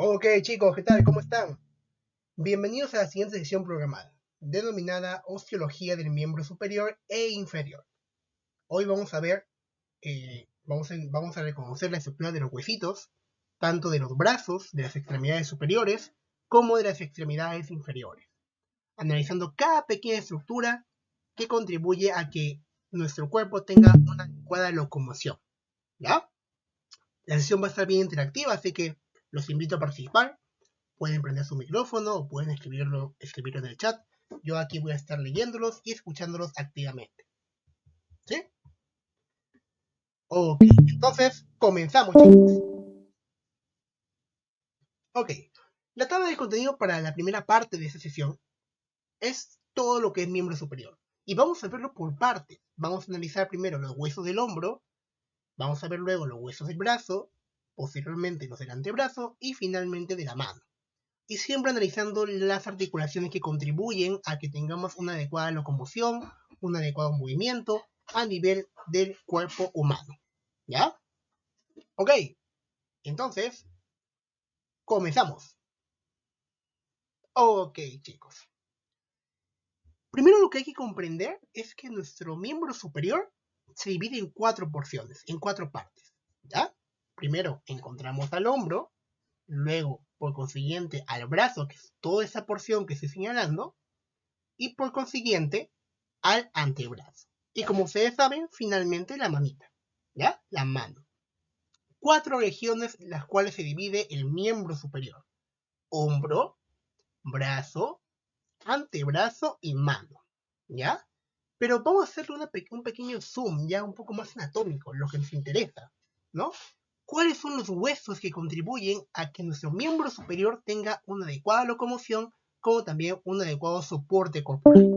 Ok chicos, ¿qué tal? ¿Cómo están? Bienvenidos a la siguiente sesión programada, denominada Osteología del miembro superior e inferior. Hoy vamos a ver, vamos a reconocer la estructura de los huesitos, tanto de los brazos, de las extremidades superiores, como de las extremidades inferiores, analizando cada pequeña estructura que contribuye a que nuestro cuerpo tenga una adecuada locomoción, ¿ya? La sesión va a estar bien interactiva, así que los invito a participar. Pueden prender su micrófono o pueden escribirlo en el chat. Yo aquí voy a estar leyéndolos y escuchándolos activamente. ¿Sí? Ok, entonces comenzamos, chicos. Ok, la tabla de contenido para la primera parte de esta sesión es todo lo que es miembro superior. Y vamos a verlo por partes. Vamos a analizar primero los huesos del hombro, vamos a ver luego los huesos del brazo, posteriormente los del antebrazo y finalmente de la mano. Y siempre analizando las articulaciones que contribuyen a que tengamos una adecuada locomoción, un adecuado movimiento a nivel del cuerpo humano. ¿Ya? Ok, entonces, comenzamos. Ok, chicos. Primero lo que hay que comprender es que nuestro miembro superior se divide en 4 porciones, en 4 partes. ¿Ya? Primero encontramos al hombro, luego, por consiguiente, al brazo, que es toda esa porción que estoy señalando, y por consiguiente, al antebrazo. Y como ustedes saben, finalmente la manita, ¿ya? La mano. 4 regiones las cuales se divide el miembro superior. Hombro, brazo, antebrazo y mano, ¿ya? Pero vamos a hacerle un pequeño zoom, ya un poco más anatómico, lo que nos interesa, ¿no? ¿Cuáles son los huesos que contribuyen a que nuestro miembro superior tenga una adecuada locomoción, como también un adecuado soporte corporal?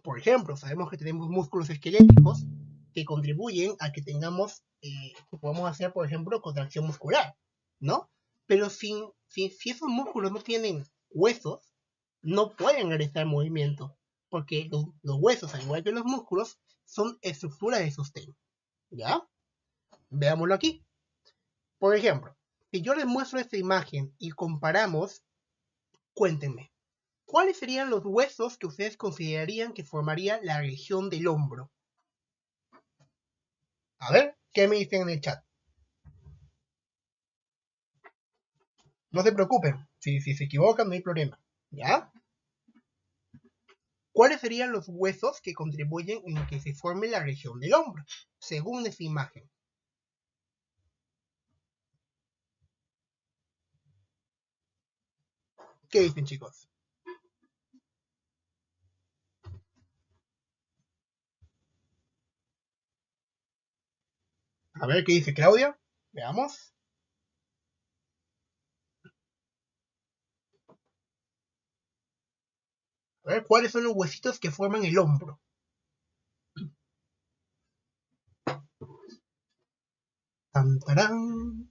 Por ejemplo, sabemos que tenemos músculos esqueléticos que contribuyen a que tengamos, que podamos hacer, por ejemplo, contracción muscular, ¿no? Pero si esos músculos no tienen huesos, no pueden realizar movimiento, porque los huesos, al igual que los músculos, son estructuras de sostén, ¿ya? Veámoslo aquí. Por ejemplo, si yo les muestro esta imagen y comparamos, cuéntenme, ¿cuáles serían los huesos que ustedes considerarían que formaría la región del hombro? A ver, ¿qué me dicen en el chat? No se preocupen, si se equivocan no hay problema. ¿Ya? ¿Cuáles serían los huesos que contribuyen en que se forme la región del hombro? Según esa imagen. ¿Qué dicen, chicos? A ver, ¿qué dice Claudia? Veamos. A ver, ¿cuáles son los huesitos que forman el hombro? ¡Tan, tarán!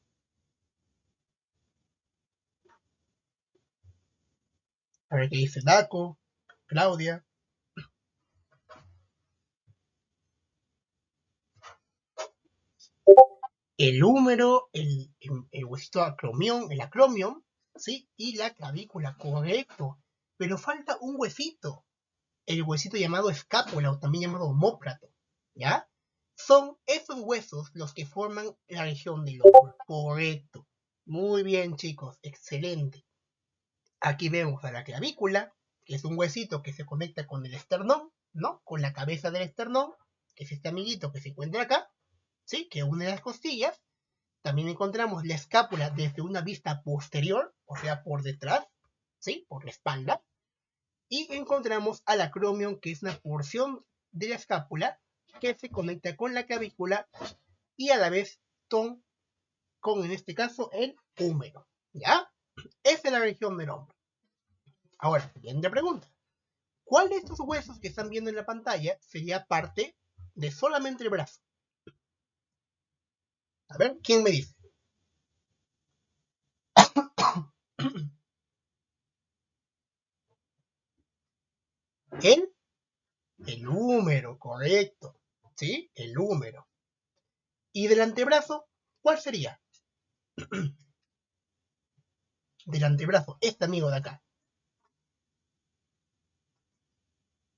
A ver, ¿qué dice Daco? Claudia. El húmero, el huesito acromión, el acromion, ¿sí? Y la clavícula, correcto. Pero falta un huesito. El huesito llamado escápula o también llamado omóplato, ¿ya? Son esos huesos los que forman la región del hombro. Correcto. Muy bien, chicos. Excelente. Aquí vemos a la clavícula, que es un huesito que se conecta con el esternón, ¿no? Con la cabeza del esternón, que es este amiguito que se encuentra acá, ¿sí? Que une las costillas. También encontramos la escápula desde una vista posterior, o sea, por detrás, ¿sí? Por la espalda. Y encontramos al acromion, que es una porción de la escápula que se conecta con la clavícula y a la vez con en este caso, el húmero. ¿Ya? Esa es la región del hombro. Ahora, siguiente pregunta. ¿Cuál de estos huesos que están viendo en la pantalla sería parte de solamente el brazo? A ver, ¿quién me dice? El, el húmero, correcto. ¿Sí? El húmero. ¿Y del antebrazo? ¿Cuál sería? del antebrazo, este amigo de acá.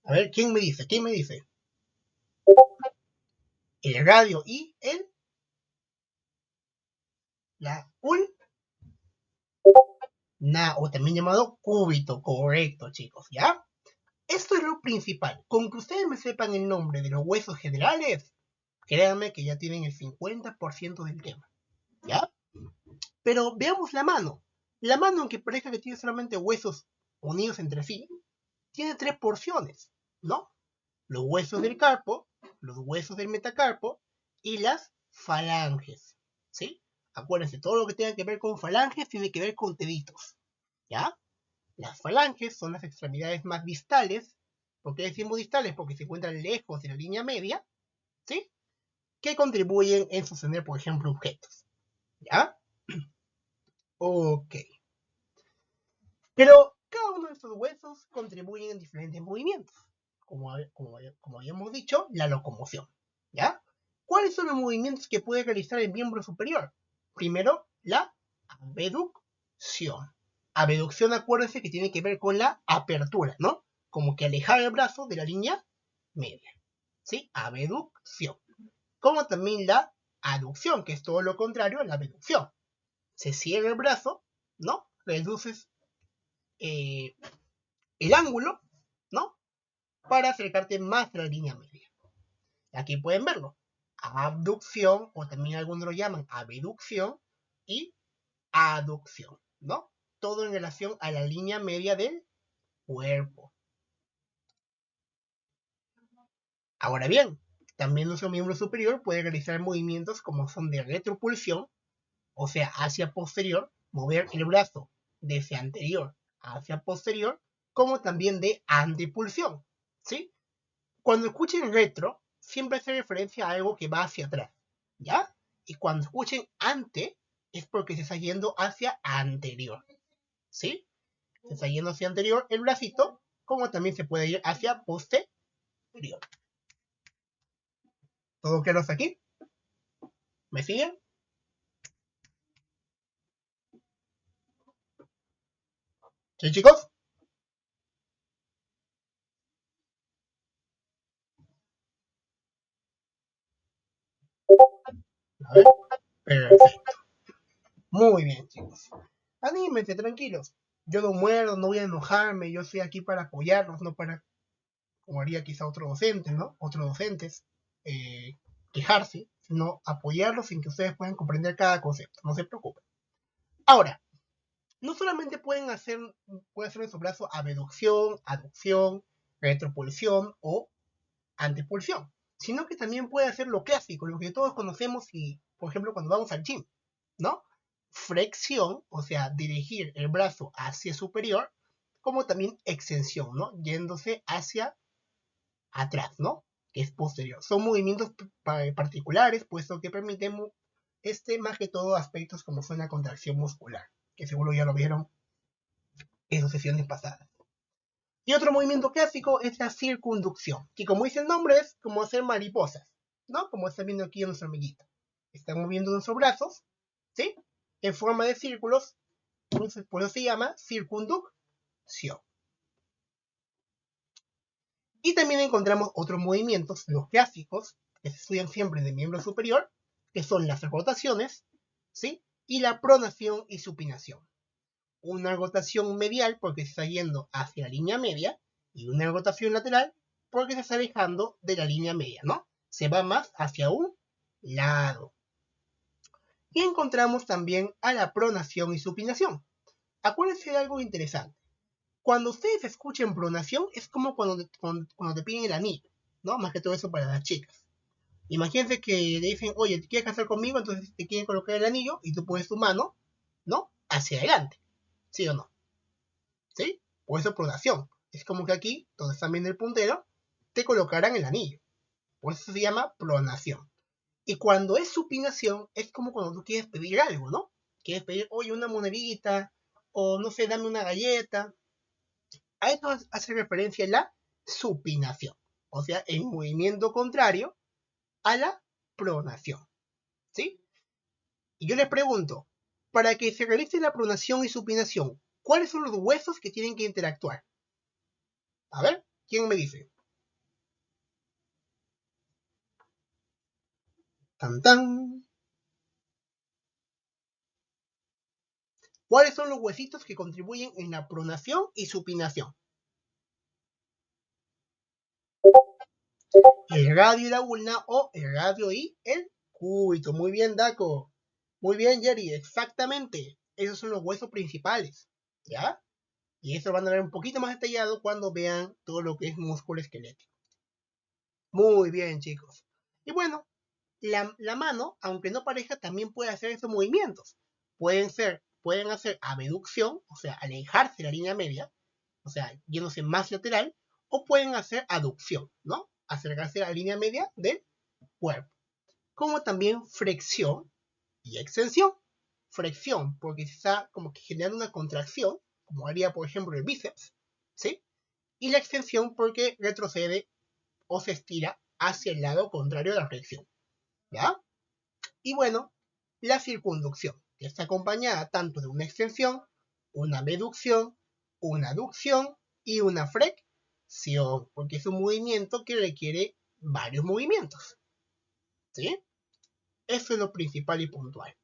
A ver, ¿quién me dice? ¿Quién me dice? El radio y la o también llamado cúbito, correcto, chicos, ¿ya? Esto es lo principal. Con que ustedes me sepan el nombre de los huesos generales, créanme que ya tienen el 50% del tema, ¿ya? Pero veamos la mano. La mano, aunque parezca que tiene solamente huesos unidos entre sí, tiene 3 porciones, ¿no? Los huesos del carpo, los huesos del metacarpo y las falanges, ¿sí? Acuérdense, todo lo que tenga que ver con falanges tiene que ver con deditos, ¿ya? Las falanges son las extremidades más distales. ¿Por qué decimos distales? Porque se encuentran lejos de la línea media, ¿sí? Que contribuyen en sostener, por ejemplo, objetos, ¿ya? Ok. Pero cada uno de estos huesos contribuyen en diferentes movimientos. Como habíamos dicho, la locomoción, ¿ya? ¿Cuáles son los movimientos que puede realizar el miembro superior? Primero, la abducción. Abducción, acuérdense que tiene que ver con la apertura, ¿no? Como que alejar el brazo de la línea media, ¿sí? Abducción. Como también la aducción, que es todo lo contrario a la abducción. Se cierra el brazo, ¿no? Reduces el ángulo, ¿no? Para acercarte más a la línea media. Aquí pueden verlo. Abducción, o también algunos lo llaman abducción, y aducción, ¿no? Todo en relación a la línea media del cuerpo. Ahora bien, también nuestro miembro superior puede realizar movimientos como son de retropulsión, o sea, hacia posterior, mover el brazo desde anterior hacia posterior, como también de antepulsión, ¿sí? Cuando escuchen retro, siempre hace referencia a algo que va hacia atrás, ¿ya? Y cuando escuchen ante, es porque se está yendo hacia anterior, ¿sí? Se está yendo hacia anterior el bracito, como también se puede ir hacia posterior. ¿Todo claro hasta aquí? ¿Me siguen? ¿Sí, chicos? A ver, perfecto. Muy bien, chicos. Anímense, tranquilos. Yo no muero, no voy a enojarme, yo estoy aquí para apoyarlos, no para, como haría quizá otro docente, ¿no? Otros docentes, quejarse, sino apoyarlos sin que ustedes puedan comprender cada concepto, no se preocupen. Ahora, no solamente pueden hacer en su brazo abducción, aducción, retropulsión o antepulsión, sino que también puede hacer lo clásico, lo que todos conocemos y, por ejemplo, cuando vamos al gym, ¿no? Flexión, o sea, dirigir el brazo hacia superior, como también extensión, ¿no? Yéndose hacia atrás, ¿no? Que es posterior. Son movimientos particulares, puesto que permiten, más que todo, aspectos como son la contracción muscular, que seguro ya lo vieron en sus sesiones pasadas. Y otro movimiento clásico es la circunducción, que como dice el nombre es como hacer mariposas, ¿no? Como está viendo aquí en nuestro amiguito. Están moviendo nuestros brazos, ¿sí? En forma de círculos, por eso se llama circunducción. Y también encontramos otros movimientos, los clásicos, que se estudian siempre en el miembro superior, que son las rotaciones, ¿sí? Y la pronación y supinación. Una rotación medial porque se está yendo hacia la línea media y una rotación lateral porque se está alejando de la línea media, ¿no? Se va más hacia un lado. Y encontramos también a la pronación y supinación. Acuérdense de algo interesante. Cuando ustedes escuchen pronación es como cuando te piden el anillo, ¿no? Más que todo eso para las chicas. Imagínense que le dicen, oye, ¿te quieres casar conmigo? Entonces te quieren colocar el anillo y tú pones tu mano, ¿no? Hacia adelante. ¿Sí o no? ¿Sí? Por eso pronación. Es como que aquí, donde están viendo el puntero, te colocarán el anillo. Por eso se llama pronación. Y cuando es supinación, es como cuando tú quieres pedir algo, ¿no? Quieres pedir, oye, una monedita, o no sé, dame una galleta. A esto hace referencia la supinación. O sea, el movimiento contrario a la pronación. ¿Sí? Y yo les pregunto, Para que se realice la pronación y supinación, ¿cuáles son los huesos que tienen que interactuar? A ver, ¿quién me dice? Tan tan. ¿Cuáles son los huesitos que contribuyen en la pronación y supinación? El radio y la ulna, o el radio y el cúbito. Muy bien, Daco. Muy bien, Jerry, exactamente. Esos son los huesos principales, ¿ya? Y eso van a ver un poquito más detallado cuando vean todo lo que es músculo esquelético. Muy bien, chicos. Y bueno, la mano, aunque no parezca, también puede hacer estos movimientos. Pueden hacer abducción, o sea, alejarse de la línea media, o sea, yéndose más lateral, o pueden hacer aducción, ¿no? Acercarse a la línea media del cuerpo. Como también flexión y extensión. Flexión, porque se está como que generando una contracción, como haría, por ejemplo, el bíceps, ¿sí? Y la extensión porque retrocede o se estira hacia el lado contrario de la flexión, ¿ya? Y bueno, la circunducción, que está acompañada tanto de una extensión, una abducción, una aducción y una flexión, porque es un movimiento que requiere varios movimientos, ¿sí? Eso es lo principal y puntual.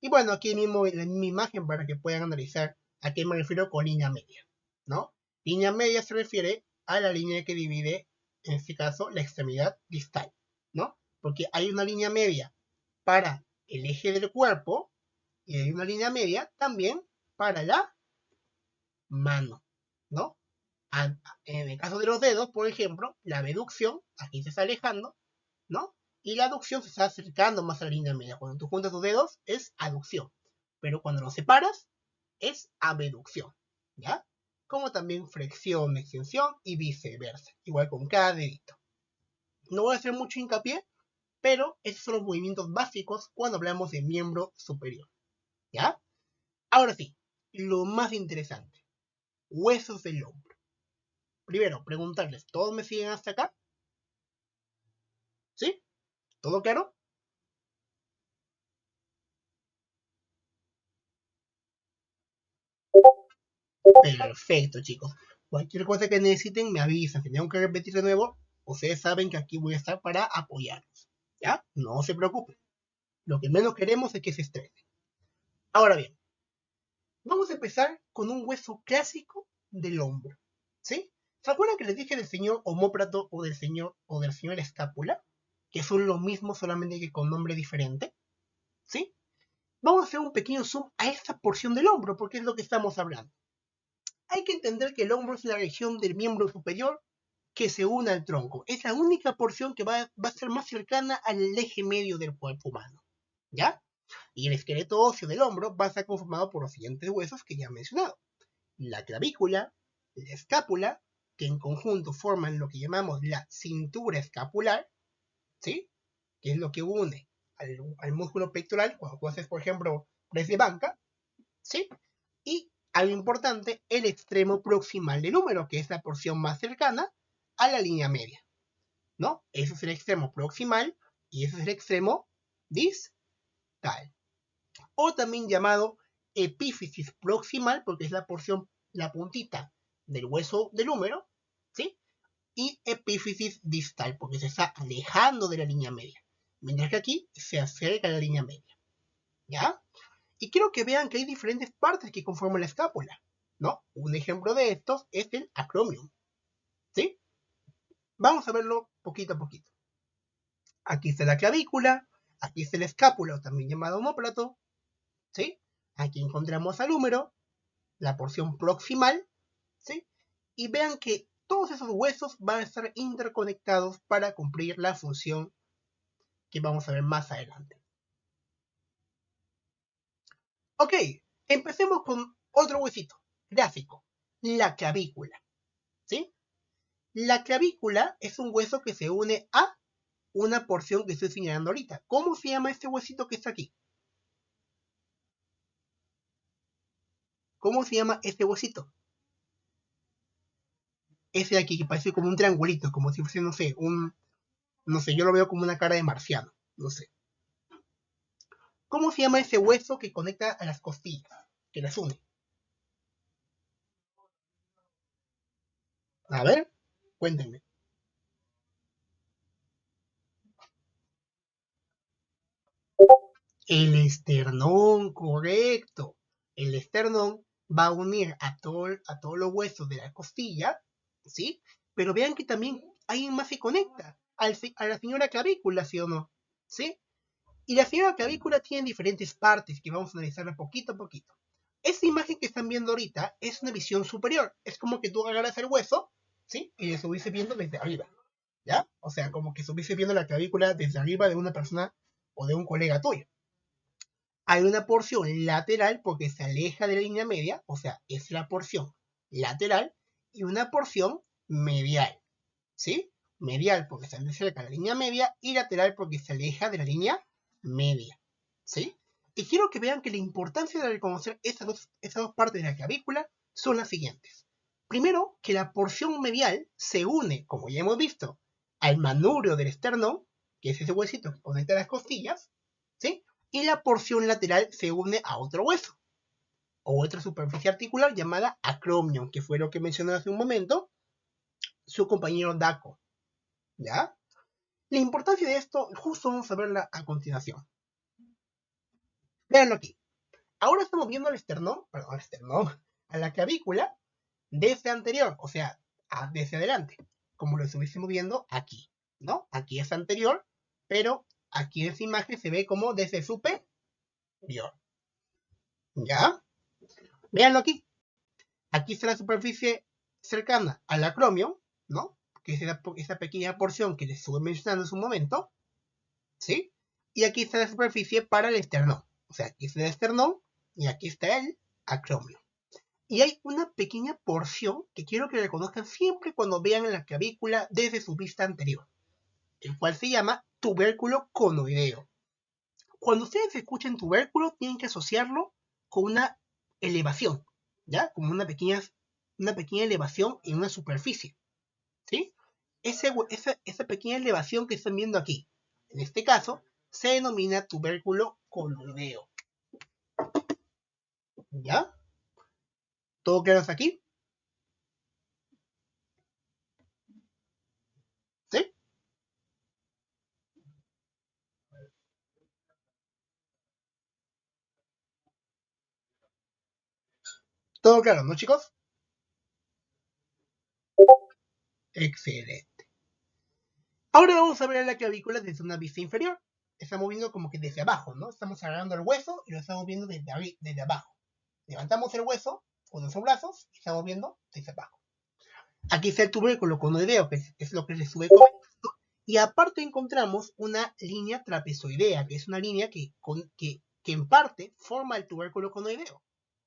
Y bueno, aquí mismo en la misma imagen para que puedan analizar a qué me refiero con línea media, ¿no? Línea media se refiere a la línea que divide, en este caso, la extremidad distal, ¿no? Porque hay una línea media para el eje del cuerpo y hay una línea media también para la mano, ¿no? En el caso de los dedos, por ejemplo, la abducción, aquí se está alejando, ¿no? Y la aducción se está acercando más a la línea media. Cuando tú juntas tus dedos es aducción, pero cuando los separas es abducción, ¿ya? Como también flexión, extensión y viceversa, igual con cada dedito. No voy a hacer mucho hincapié, pero esos son los movimientos básicos cuando hablamos de miembro superior, ¿ya? Ahora sí, lo más interesante, huesos del hombro. Primero, preguntarles, ¿todos me siguen hasta acá? ¿Sí? ¿Todo claro? Perfecto, chicos. Cualquier cosa que necesiten, me avisan. Si tengo que repetir de nuevo, ustedes saben que aquí voy a estar para apoyarlos. ¿Ya? No se preocupen. Lo que menos queremos es que se estresen. Ahora bien, vamos a empezar con un hueso clásico del hombro. ¿Sí? ¿Se acuerdan que les dije del señor omóplato o del señor escápula? Que son lo mismo, solamente que con nombre diferente. ¿Sí? Vamos a hacer un pequeño zoom a esta porción del hombro, porque es lo que estamos hablando. Hay que entender que el hombro es la región del miembro superior que se une al tronco. Es la única porción que va a ser más cercana al eje medio del cuerpo humano, ¿ya? Y el esqueleto óseo del hombro va a estar conformado por los siguientes huesos que ya he mencionado. La clavícula, la escápula, que en conjunto forman lo que llamamos la cintura escapular, ¿sí? Que es lo que une al músculo pectoral cuando tú haces, por ejemplo, press de banca, ¿sí? Y algo importante, el extremo proximal del húmero, que es la porción más cercana a la línea media, ¿no? Ese es el extremo proximal y ese es el extremo distal. O también llamado epífisis proximal, porque es la porción, la puntita del hueso del húmero, ¿sí? Y epífisis distal, porque se está alejando de la línea media. Mientras que aquí se acerca a la línea media, ¿ya? Y quiero que vean que hay diferentes partes que conforman la escápula, ¿no? Un ejemplo de estos es el acromion, ¿sí? Vamos a verlo poquito a poquito. Aquí está la clavícula, aquí está la escápula, o también llamado omóplato, ¿sí? Aquí encontramos al húmero, la porción proximal, ¿sí? Y vean que todos esos huesos van a estar interconectados para cumplir la función que vamos a ver más adelante. Ok, empecemos con otro huesito, gráfico, la clavícula, ¿sí? La clavícula es un hueso que se une a una porción que estoy señalando ahorita. ¿Cómo se llama este huesito que está aquí? ¿Cómo se llama este huesito? Ese de aquí que parece como un triangulito, como si fuese, no sé, no sé, yo lo veo como una cara de marciano, no sé. ¿Cómo se llama ese hueso que conecta a las costillas? Que las une. A ver, cuéntenme. El esternón, correcto. El esternón va a unir a todos los huesos de la costilla, ¿sí? Pero vean que también alguien más se conecta a la señora clavícula, ¿sí o no? ¿Sí? Y la señora clavícula tiene diferentes partes que vamos a analizarla poquito a poquito. Esta imagen que están viendo ahorita es una visión superior. Es como que tú agarras el hueso, ¿sí? Y lo estuviese viendo desde arriba, ¿ya? O sea, como que estuviese viendo la clavícula desde arriba de una persona o de un colega tuyo. Hay una porción lateral porque se aleja de la línea media, o sea, es la porción lateral, y una porción medial, ¿sí? Medial porque se acerca a la línea media y lateral porque se aleja de la línea media, ¿sí? Y quiero que vean que la importancia de reconocer esas dos partes de la clavícula son las siguientes. Primero, que la porción medial se une, como ya hemos visto, al manubrio del esternón, que es ese huesito que conecta las costillas, ¿sí? Y la porción lateral se une a otro hueso, o otra superficie articular llamada acromion, que fue lo que mencionó hace un momento su compañero Daco, ¿ya? La importancia de esto, justo vamos a verla a continuación. Véanlo aquí. Ahora estamos viendo al esternón, a la clavícula desde anterior, o sea, desde adelante, como lo estuviésemos viendo aquí, ¿no? Aquí es anterior, pero aquí en esta imagen se ve como desde superior, ¿ya? Véanlo aquí. Aquí está la superficie cercana al acromio, ¿no? Que es esa pequeña porción que les estuve mencionando en un momento, ¿sí? Y aquí está la superficie para el esternón. O sea, aquí está el esternón y aquí está el acromio. Y hay una pequeña porción que quiero que reconozcan siempre cuando vean la clavícula desde su vista anterior, el cual se llama tubérculo conoideo. Cuando ustedes escuchen tubérculo, tienen que asociarlo con una elevación, ¿ya? Como una pequeña elevación en una superficie, ¿sí? Esa pequeña elevación que están viendo aquí, en este caso, se denomina tubérculo conoideo, ¿ya? ¿Todo claro hasta aquí? ¿Sí? ¿Todo claro, no, chicos? Excelente. Ahora vamos a ver la clavícula desde una vista inferior. Estamos viendo como que desde abajo, ¿no? Estamos agarrando el hueso y lo estamos viendo desde abajo. Levantamos el hueso con nuestros brazos y estamos viendo desde abajo. Aquí está el tubérculo conoideo, que es lo que les estuve comentando. Y aparte encontramos una línea trapezoidea, que es una línea que en parte forma el tubérculo conoideo,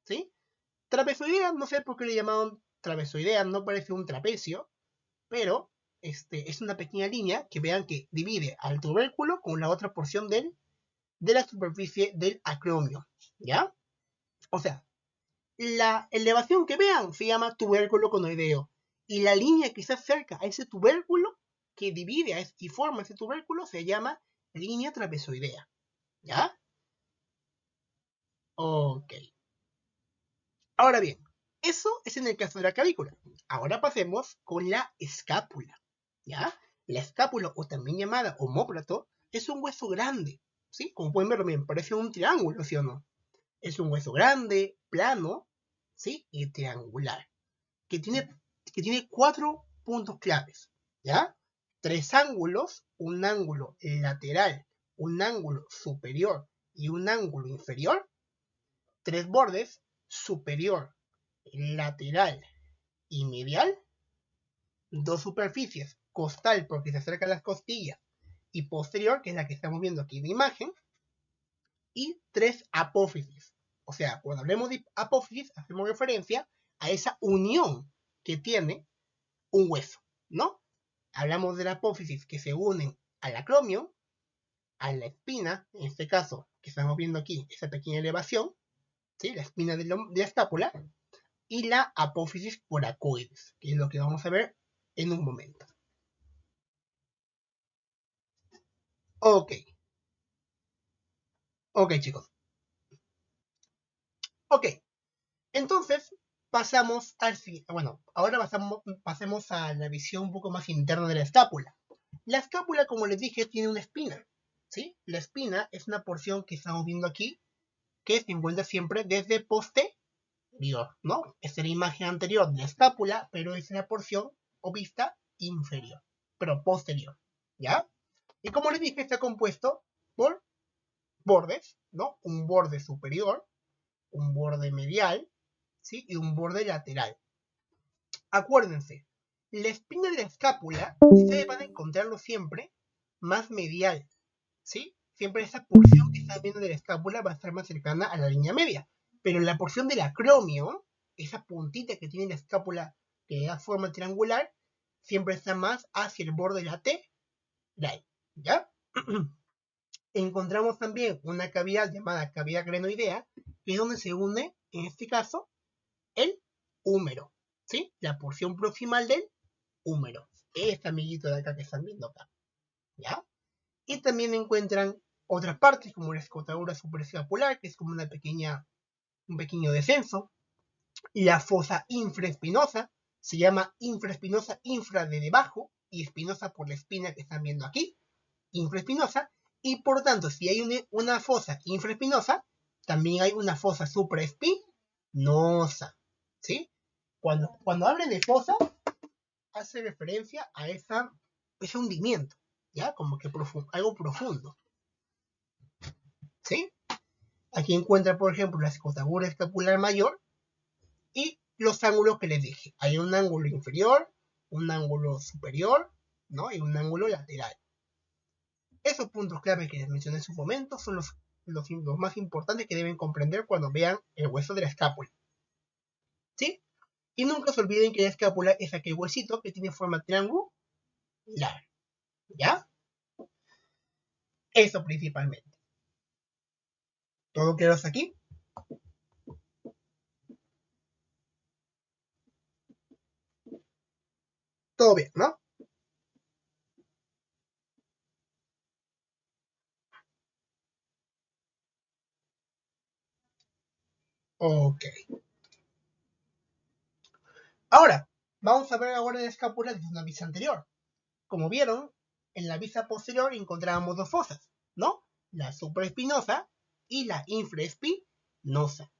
¿sí? Trapezoidea, no sé por qué le llamaron trapezoidea, no parece un trapecio, pero es una pequeña línea que vean que divide al tubérculo con la otra porción de la superficie del acromio, ¿ya? O sea, la elevación que vean se llama tubérculo conoideo y la línea que está cerca a ese tubérculo que divide y forma ese tubérculo se llama línea trapezoidea, ¿ya? Ok. Ahora bien, eso es en el caso de la clavícula. Ahora pasemos con la escápula, ¿ya? La escápula, o también llamada omóplato, es un hueso grande, ¿sí? Como pueden ver, me parece un triángulo, ¿sí o no? Es un hueso grande, plano, ¿sí? Y triangular, que tiene, que tiene 4 puntos claves, ¿ya? 3 ángulos, un ángulo lateral, un ángulo superior y un ángulo inferior, 3 bordes, superior, lateral y medial, 2 superficies, costal porque se acerca a las costillas y posterior, que es la que estamos viendo aquí en la imagen, y 3 apófisis. O sea, cuando hablemos de apófisis, hacemos referencia a esa unión que tiene un hueso, ¿no? Hablamos de la apófisis que se unen al acromio, a la espina, en este caso, que estamos viendo aquí, esa pequeña elevación, ¿sí? La espina de la escápula, y la apófisis coracoides, que es lo que vamos a ver en un momento. Ok, Ok, chicos. Ok, entonces pasamos al siguiente. Bueno, ahora pasemos a la visión un poco más interna de la escápula. La escápula, como les dije, tiene una espina, ¿sí? La espina es una porción que estamos viendo aquí, que se encuentra siempre desde posterior, ¿no? Esta es la imagen anterior de la escápula, pero es la porción o vista inferior, pero posterior, ¿ya? Y como les dije, está compuesto por bordes, ¿no? Un borde superior, un borde medial, ¿sí? Y un borde lateral. Acuérdense, la espina de la escápula, ustedes van a encontrarlo siempre más medial, ¿sí? Siempre esa porción que están viendo de la escápula va a estar más cercana a la línea media. Pero la porción del acromio, esa puntita que tiene la escápula que da forma triangular, siempre está más hacia el borde lateral, ¿ya? Encontramos también una cavidad llamada cavidad glenoidea, que es donde se une, en este caso, el húmero, ¿sí? La porción proximal del húmero. Este amiguito de acá que están viendo acá, ¿ya? Y también encuentran otras partes como la escotadura supraescapular, que es como un pequeño descenso. La fosa infraespinosa, se llama infraespinosa, infra de debajo, y espinosa por la espina que están viendo aquí, infraespinosa. Y por tanto, si hay una fosa infraespinosa, también hay una fosa supraespinosa, ¿sí? Cuando hablen de fosa, hace referencia a ese hundimiento, ¿ya? Como que algo profundo, ¿sí? Aquí encuentra, por ejemplo, la escotadura escapular mayor y los ángulos que les dije. Hay un ángulo inferior, un ángulo superior, ¿no? Y un ángulo lateral. Esos puntos clave que les mencioné en su momento son los más importantes que deben comprender cuando vean el hueso de la escápula, ¿sí? Y nunca se olviden que la escápula es aquel huesito que tiene forma triangular, ¿ya? Eso principalmente. ¿Todo claro hasta aquí? Todo bien, ¿no? Ok. Ahora, vamos a ver ahora la escápula desde una vista anterior. Como vieron, en la vista posterior encontrábamos dos fosas, ¿no? La supraespinosa y la infraespinosa.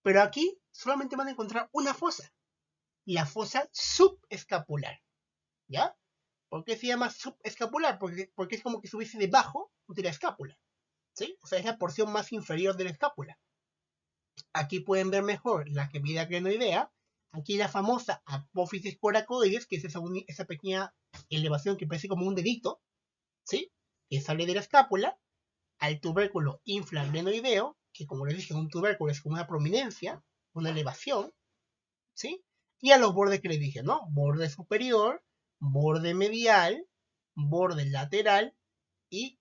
Pero aquí solamente van a encontrar una fosa, la fosa subescapular, ¿ya? ¿Por qué se llama subescapular? Porque es como que estuviese debajo de la escápula, ¿sí? O sea, es la porción más inferior de la escápula. Aquí pueden ver mejor la cavidad glenoidea. Aquí la famosa apófisis coracoides, que es esa pequeña elevación que parece como un dedito, ¿sí? Que sale de la escápula, al tubérculo infraglenoideo, que como les dije, un tubérculo es como una prominencia, una elevación, ¿sí? Y a los bordes que les dije, ¿no? Borde superior, borde medial, borde lateral y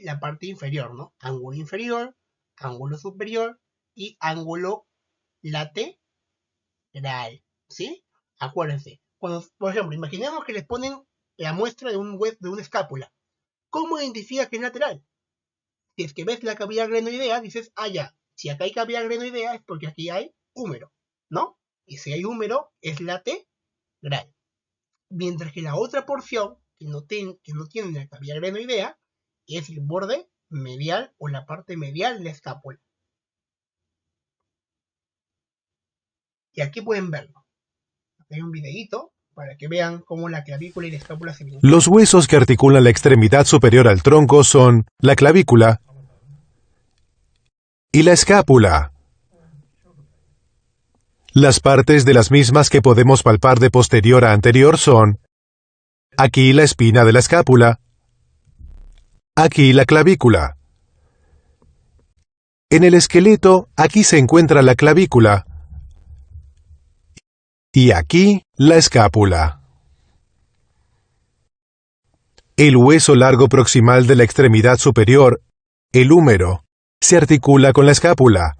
la parte inferior, ¿no? Ángulo inferior, ángulo superior y ángulo lateral, ¿sí? Acuérdense, cuando, por ejemplo, imaginemos que les ponen la muestra de una escápula. ¿Cómo identifica que es lateral? Si es que ves la cavidad glenoidea, dices, ah, ya, si acá hay cavidad glenoidea es porque aquí hay húmero, ¿no? Y si hay húmero, es lateral. Mientras que la otra porción, que no tiene la cavidad glenoidea, es el borde medial o la parte medial de la escápula. Y aquí pueden verlo. Hay un videíto para que vean cómo la clavícula y la escápula se vinculan. Los huesos que articulan la extremidad superior al tronco son la clavícula y la escápula. Las partes de las mismas que podemos palpar de posterior a anterior son aquí la espina de la escápula, aquí la clavícula. En el esqueleto, aquí se encuentra la clavícula y aquí la escápula. El hueso largo proximal de la extremidad superior, el húmero, se articula con la escápula,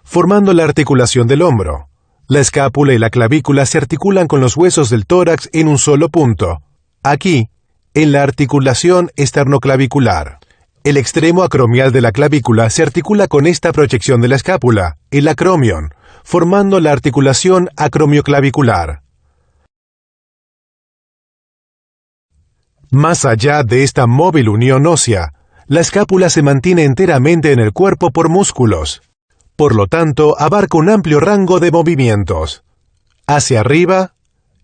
formando la articulación del hombro. La escápula y la clavícula se articulan con los huesos del tórax en un solo punto, aquí, en la articulación esternoclavicular. El extremo acromial de la clavícula se articula con esta proyección de la escápula, el acromion, formando la articulación acromioclavicular. Más allá de esta móvil unión ósea, la escápula se mantiene enteramente en el cuerpo por músculos. Por lo tanto, abarca un amplio rango de movimientos, hacia arriba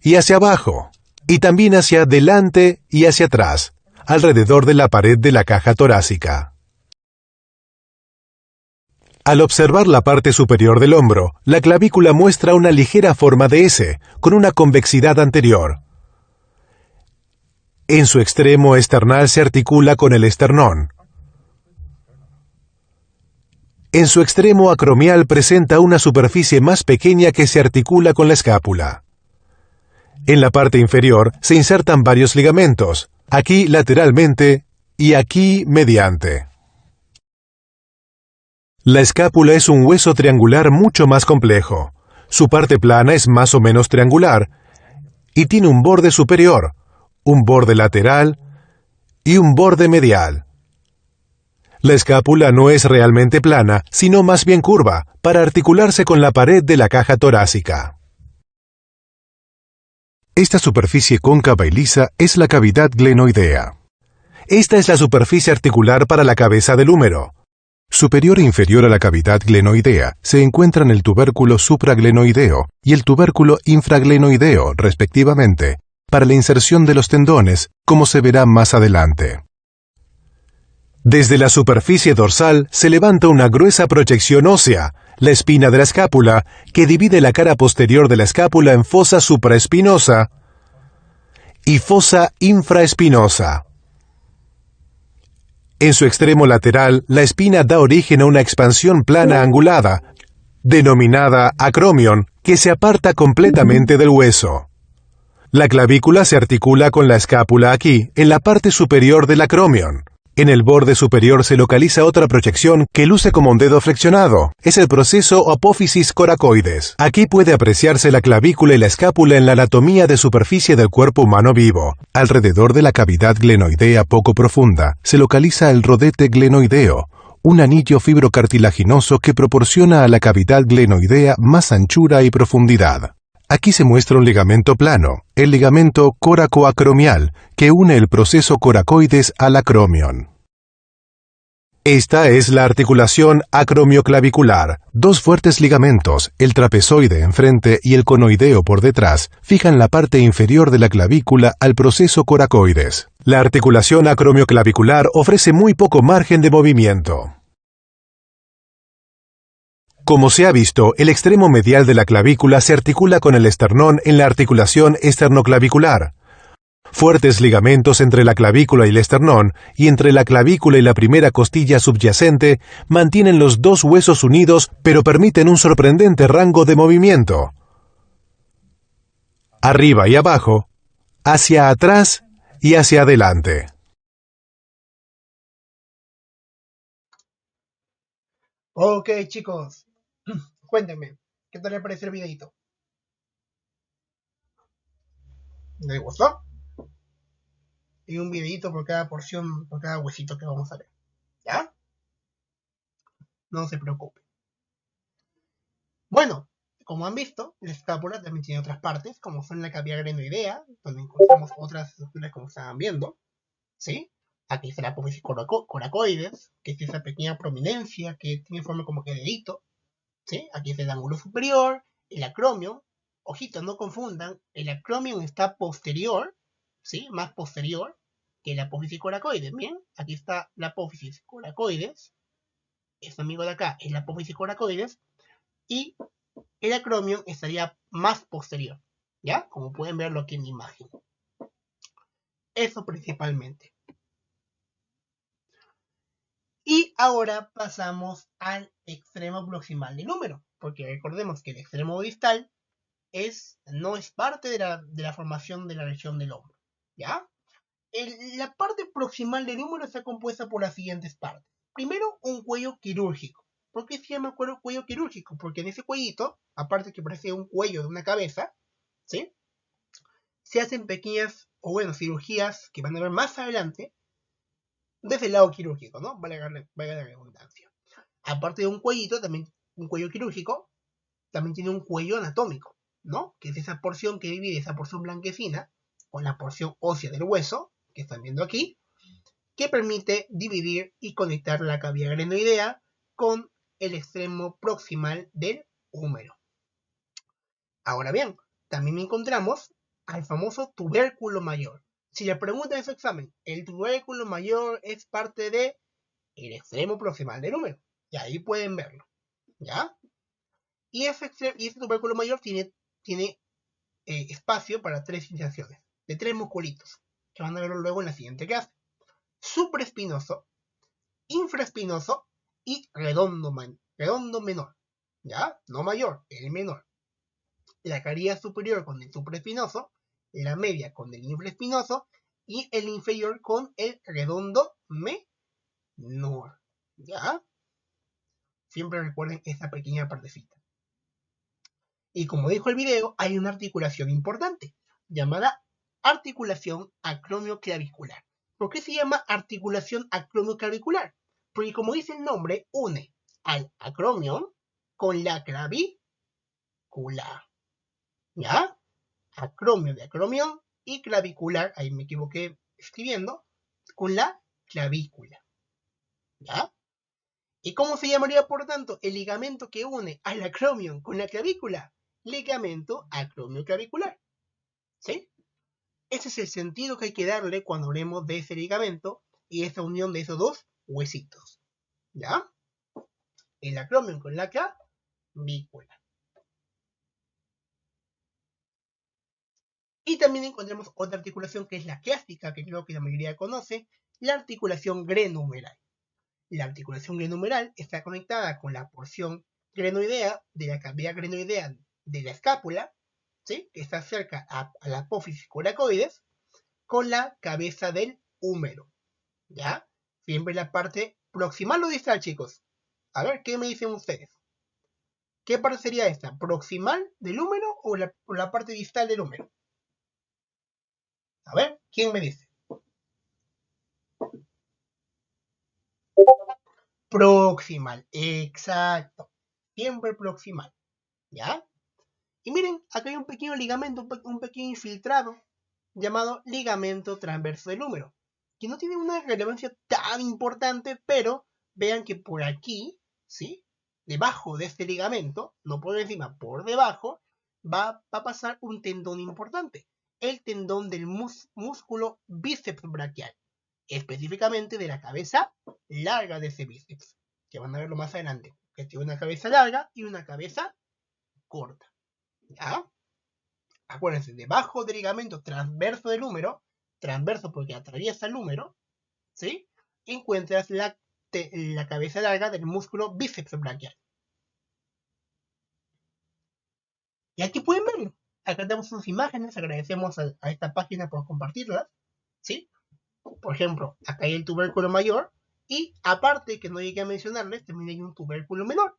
y hacia abajo, y también hacia adelante y hacia atrás, alrededor de la pared de la caja torácica. Al observar la parte superior del hombro, la clavícula muestra una ligera forma de S, con una convexidad anterior. En su extremo esternal se articula con el esternón. En su extremo acromial presenta una superficie más pequeña que se articula con la escápula. En la parte inferior se insertan varios ligamentos, aquí lateralmente y aquí mediante. La escápula es un hueso triangular mucho más complejo. Su parte plana es más o menos triangular y tiene un borde superior, un borde lateral y un borde medial. La escápula no es realmente plana, sino más bien curva, para articularse con la pared de la caja torácica. Esta superficie cóncava y lisa es la cavidad glenoidea. Esta es la superficie articular para la cabeza del húmero. Superior e inferior a la cavidad glenoidea se encuentran el tubérculo supraglenoideo y el tubérculo infraglenoideo, respectivamente, para la inserción de los tendones, como se verá más adelante. Desde la superficie dorsal se levanta una gruesa proyección ósea, la espina de la escápula, que divide la cara posterior de la escápula en fosa supraespinosa y fosa infraespinosa. En su extremo lateral, la espina da origen a una expansión plana angulada, denominada acromion, que se aparta completamente del hueso. La clavícula se articula con la escápula aquí, en la parte superior del acromion. En el borde superior se localiza otra proyección que luce como un dedo flexionado. Es el proceso apófisis coracoides. Aquí puede apreciarse la clavícula y la escápula en la anatomía de superficie del cuerpo humano vivo. Alrededor de la cavidad glenoidea poco profunda se localiza el rodete glenoideo, un anillo fibrocartilaginoso que proporciona a la cavidad glenoidea más anchura y profundidad. Aquí se muestra un ligamento plano, el ligamento coracoacromial, que une el proceso coracoides al acromion. Esta es la articulación acromioclavicular. Dos fuertes ligamentos, el trapezoide enfrente y el conoideo por detrás, fijan la parte inferior de la clavícula al proceso coracoides. La articulación acromioclavicular ofrece muy poco margen de movimiento. Como se ha visto, el extremo medial de la clavícula se articula con el esternón en la articulación esternoclavicular. Fuertes ligamentos entre la clavícula y el esternón, y entre la clavícula y la primera costilla subyacente, mantienen los dos huesos unidos, pero permiten un sorprendente rango de movimiento. Arriba y abajo, hacia atrás y hacia adelante. Ok, chicos, cuéntenme, ¿qué tal les pareció el videito? ¿Les gustó? Y un videito por cada porción, por cada huesito que vamos a ver. ¿Ya? No se preocupen. Bueno, como han visto, la escápula también tiene otras partes, como son la cavidad glenoidea, donde encontramos otras estructuras como estaban viendo. ¿Sí? Aquí está la apófisis coracoides, que es esa pequeña prominencia que tiene forma como que dedito. ¿Sí? Aquí está el ángulo superior, el acromion. Ojito, no confundan, el acromion está posterior, ¿sí? Más posterior que la apófisis coracoides. Bien, aquí está la apófisis coracoides. Este amigo de acá es la apófisis coracoides. Y el acromion estaría más posterior. ¿Ya? Como pueden verlo aquí en la imagen. Eso principalmente. Y ahora pasamos al extremo proximal del húmero, porque recordemos que el extremo distal no es parte de la formación de la región del hombro. ¿Ya? La parte proximal del húmero está compuesta por las siguientes partes. Primero, un cuello quirúrgico. ¿Por qué se llama cuello quirúrgico? Porque en ese cuellito, aparte que parece un cuello de una cabeza, ¿sí? Se hacen pequeñas, o bueno, cirugías que van a ver más adelante, desde el lado quirúrgico, ¿no? Valga la redundancia. Aparte de un cuellito, también un cuello quirúrgico, también tiene un cuello anatómico, ¿no? Que es esa porción que divide esa porción blanquecina con la porción ósea del hueso, que están viendo aquí, que permite dividir y conectar la cavidad glenoidea con el extremo proximal del húmero. Ahora bien, también encontramos al famoso tubérculo mayor. Si le preguntan en su examen, el tubérculo mayor es parte del extremo proximal del húmero. Y ahí pueden verlo, ¿ya? Y ese tubérculo mayor tiene espacio para 3 inserciones, de 3 musculitos, que van a verlo luego en la siguiente clase. Supraespinoso, infraespinoso y redondo menor, ¿ya? No mayor, el menor. La caridad superior con el supraespinoso, la media con el infraespinoso y el inferior con el redondo menor, ¿ya? Siempre recuerden esa pequeña partecita. Y como dijo el video, hay una articulación importante, llamada articulación acromioclavicular. ¿Por qué se llama articulación acromioclavicular? Porque como dice el nombre, une al acromion con la clavícula. ¿Ya? Acromio de acromion y clavicular, ahí me equivoqué escribiendo, con la clavícula. ¿Ya? ¿Y cómo se llamaría, por tanto, el ligamento que une al acromion con la clavícula? Ligamento acromioclavicular. ¿Sí? Ese es el sentido que hay que darle cuando hablemos de ese ligamento y esa unión de esos dos huesitos. ¿Ya? El acromion con la clavícula. Y también encontramos otra articulación que es la clásica, que creo que la mayoría conoce, la articulación glenohumeral. La articulación glenohumeral está conectada con la porción glenoidea de la cavidad glenoidea de la escápula, ¿sí? Que está cerca a la apófisis coracoides, con la cabeza del húmero. ¿Ya? Siempre la parte proximal o distal, chicos. A ver, ¿qué me dicen ustedes? ¿Qué parte sería esta? ¿Proximal del húmero o la parte distal del húmero? A ver, ¿quién me dice? Proximal, exacto. Siempre proximal, ¿ya? Y miren, acá hay un pequeño ligamento, un pequeño infiltrado, llamado ligamento transverso del húmero, que no tiene una relevancia tan importante, pero vean que por aquí, ¿sí? Debajo de este ligamento, no por encima, por debajo, va a pasar un tendón importante, el tendón del músculo bíceps braquial, específicamente de la cabeza larga de ese bíceps, que van a verlo más adelante, que tiene una cabeza larga y una cabeza corta, ¿ya? Acuérdense, debajo del ligamento transverso del húmero, transverso porque atraviesa el húmero, ¿sí? Encuentras la cabeza larga del músculo bíceps braquial. Y aquí pueden verlo. Acá tenemos sus imágenes, agradecemos a esta página por compartirlas, ¿sí? Por ejemplo, acá hay el tubérculo mayor y aparte que no llegué a mencionarles, también hay un tubérculo menor.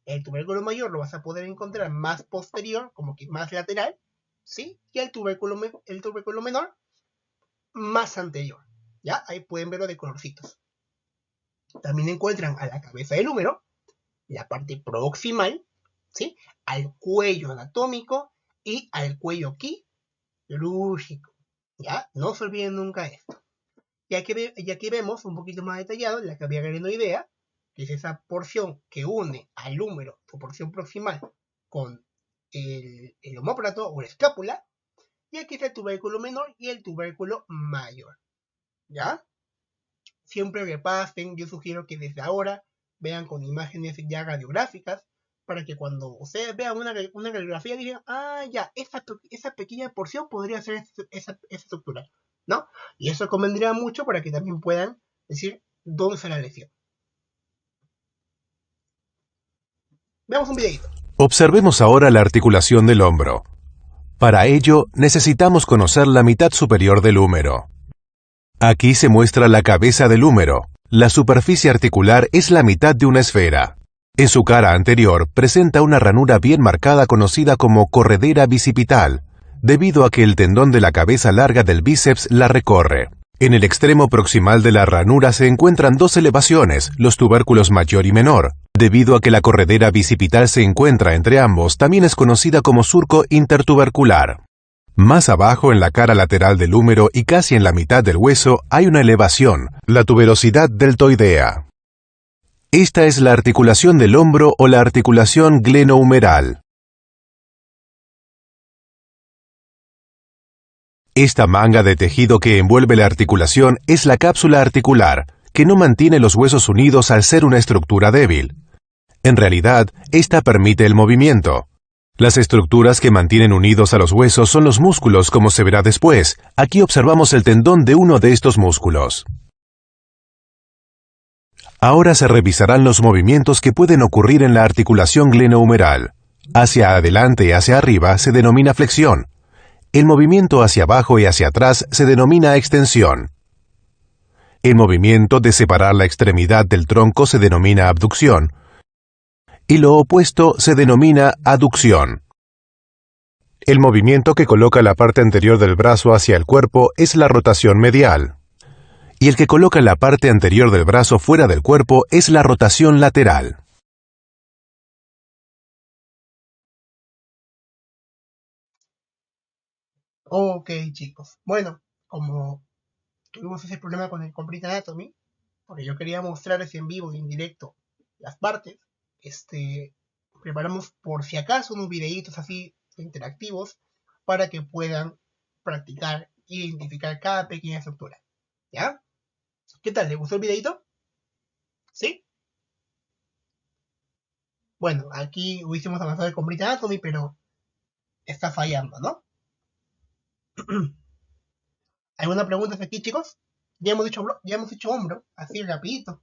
El tubérculo mayor lo vas a poder encontrar más posterior, como que más lateral, ¿sí? Y el tubérculo menor más anterior, ¿ya? Ahí pueden verlo de colorcitos. También encuentran a la cabeza del húmero, la parte proximal, ¿sí? Al cuello anatómico y al cuello quirúrgico, ¿ya? No se olviden nunca esto. Y aquí vemos un poquito más detallado la cavidad glenoidea, que es esa porción que une al húmero, su porción proximal, con el omóplato o la escápula. Y aquí está el tubérculo menor y el tubérculo mayor, ¿ya? Siempre repasen, yo sugiero que desde ahora vean con imágenes ya radiográficas, para que cuando ustedes vean una radiografía digan, ah, ya, esa pequeña porción podría ser esa estructura, ¿no? Y eso convendría mucho para que también puedan decir dónde está la lesión. Veamos un videito. Observemos ahora la articulación del hombro. Para ello, necesitamos conocer la mitad superior del húmero. Aquí se muestra la cabeza del húmero. La superficie articular es la mitad de una esfera. En su cara anterior presenta una ranura bien marcada conocida como corredera bicipital, debido a que el tendón de la cabeza larga del bíceps la recorre. En el extremo proximal de la ranura se encuentran dos elevaciones, los tubérculos mayor y menor. Debido a que la corredera bicipital se encuentra entre ambos, también es conocida como surco intertubercular. Más abajo, en la cara lateral del húmero y casi en la mitad del hueso, hay una elevación, la tuberosidad deltoidea. Esta es la articulación del hombro o la articulación glenohumeral. Esta manga de tejido que envuelve la articulación es la cápsula articular, que no mantiene los huesos unidos al ser una estructura débil. En realidad, esta permite el movimiento. Las estructuras que mantienen unidos a los huesos son los músculos, como se verá después. Aquí observamos el tendón de uno de estos músculos. Ahora se revisarán los movimientos que pueden ocurrir en la articulación glenohumeral. Hacia adelante y hacia arriba se denomina flexión. El movimiento hacia abajo y hacia atrás se denomina extensión. El movimiento de separar la extremidad del tronco se denomina abducción, y lo opuesto se denomina aducción. El movimiento que coloca la parte anterior del brazo hacia el cuerpo es la rotación medial, y el que coloca la parte anterior del brazo fuera del cuerpo es la rotación lateral. Ok, chicos. Bueno, como tuvimos ese problema con el Complete Anatomy, porque yo quería mostrarles en vivo y en directo las partes, preparamos por si acaso unos videitos así interactivos para que puedan practicar e identificar cada pequeña estructura. ¿Ya? ¿Qué tal? ¿Les gustó el videito? ¿Sí? Bueno, aquí hubiésemos avanzado el Complete Anatomy, pero está fallando, ¿no? ¿Alguna pregunta hasta aquí, chicos? Ya hemos dicho hombro, así rapidito.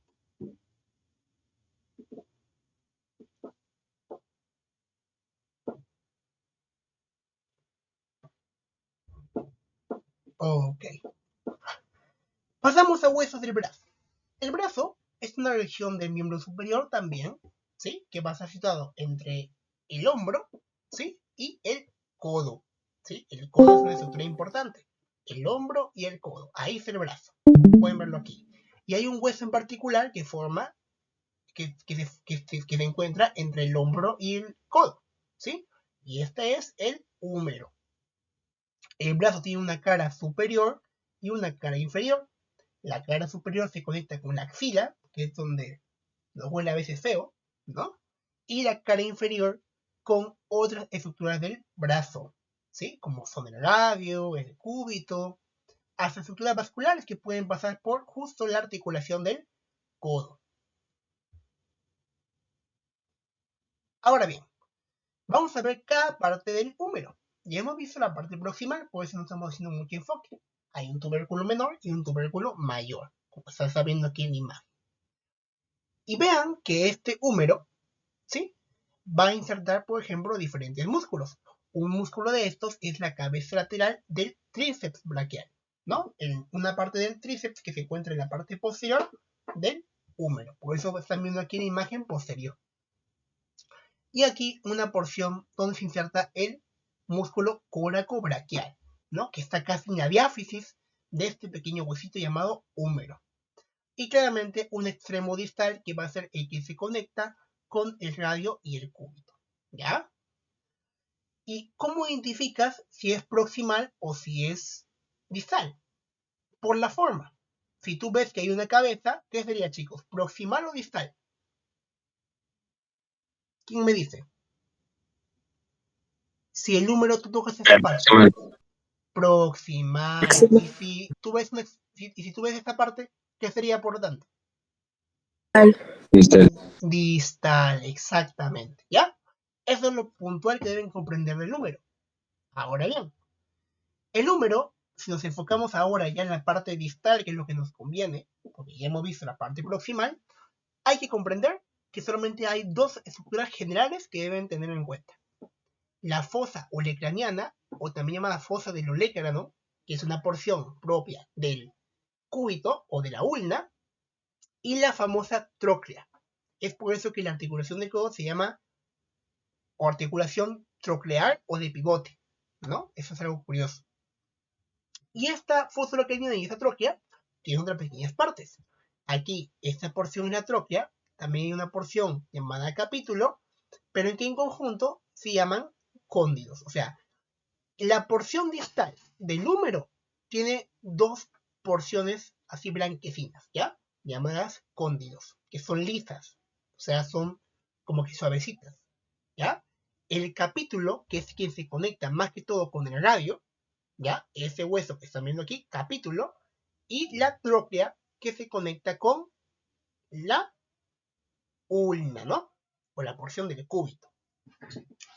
Ok. Pasamos a huesos del brazo. El brazo es una región del miembro superior también, ¿sí? Que va a estar situado entre el hombro, ¿sí? Y el codo, ¿sí? El codo es una estructura importante. El hombro y el codo. Ahí está el brazo. Pueden verlo aquí. Y hay un hueso en particular que forma, que se encuentra entre el hombro y el codo, ¿sí? Y este es el húmero. El brazo tiene una cara superior y una cara inferior. La cara superior se conecta con la axila, que es donde nos huele a veces feo, ¿no? Y la cara inferior con otras estructuras del brazo, ¿sí? Como son el labio, el cúbito, hasta estructuras vasculares que pueden pasar por justo la articulación del codo. Ahora bien, vamos a ver cada parte del húmero. Ya hemos visto la parte proximal, por eso no estamos haciendo mucho enfoque. Hay un tubérculo menor y un tubérculo mayor, como está viendo aquí en la imagen. Y vean que este húmero, ¿sí? Va a insertar, por ejemplo, diferentes músculos. Un músculo de estos es la cabeza lateral del tríceps braquial, ¿no? En una parte del tríceps que se encuentra en la parte posterior del húmero. Por eso están viendo aquí la imagen posterior. Y aquí una porción donde se inserta el músculo coracobraquial, ¿no? Que está casi en la diáfisis de este pequeño huesito llamado húmero. Y claramente un extremo distal que va a ser el que se conecta con el radio y el cúbito, ¿ya? ¿Y cómo identificas si es proximal o si es distal? Por la forma. Si tú ves que hay una cabeza, ¿qué sería, chicos? ¿Proximal o distal? ¿Quién me dice? Si el número tú tocas esa parte. Proximal. Y si tú ves esta parte, ¿qué sería por lo tanto? Distal. Distal, exactamente. ¿Ya? Eso es lo puntual que deben comprender del número. Ahora bien, el número, si nos enfocamos ahora ya en la parte distal, que es lo que nos conviene, porque ya hemos visto la parte proximal, hay que comprender que solamente hay dos estructuras generales que deben tener en cuenta. La fosa olecraniana, o también llamada fosa del olecrano, que es una porción propia del cúbito o de la ulna, y la famosa tróclea. Es por eso que la articulación del codo se llama articulación troclear o de pivote, ¿no? Eso es algo curioso. Y esta fosa olecraniana y esta tróclea tiene otras pequeñas partes. Aquí, esta porción es la tróclea, también hay una porción llamada capítulo, pero en que en conjunto se llaman cóndilos. O sea, la porción distal del húmero tiene dos porciones así blanquecinas, ¿ya? Llamadas cóndilos, que son lisas, o sea, son como que suavecitas, ¿ya? El capítulo, que es quien se conecta más que todo con el radio, ¿ya? Ese hueso que están viendo aquí, capítulo, y la tróclea, que se conecta con la ulna, ¿no? O la porción del cúbito.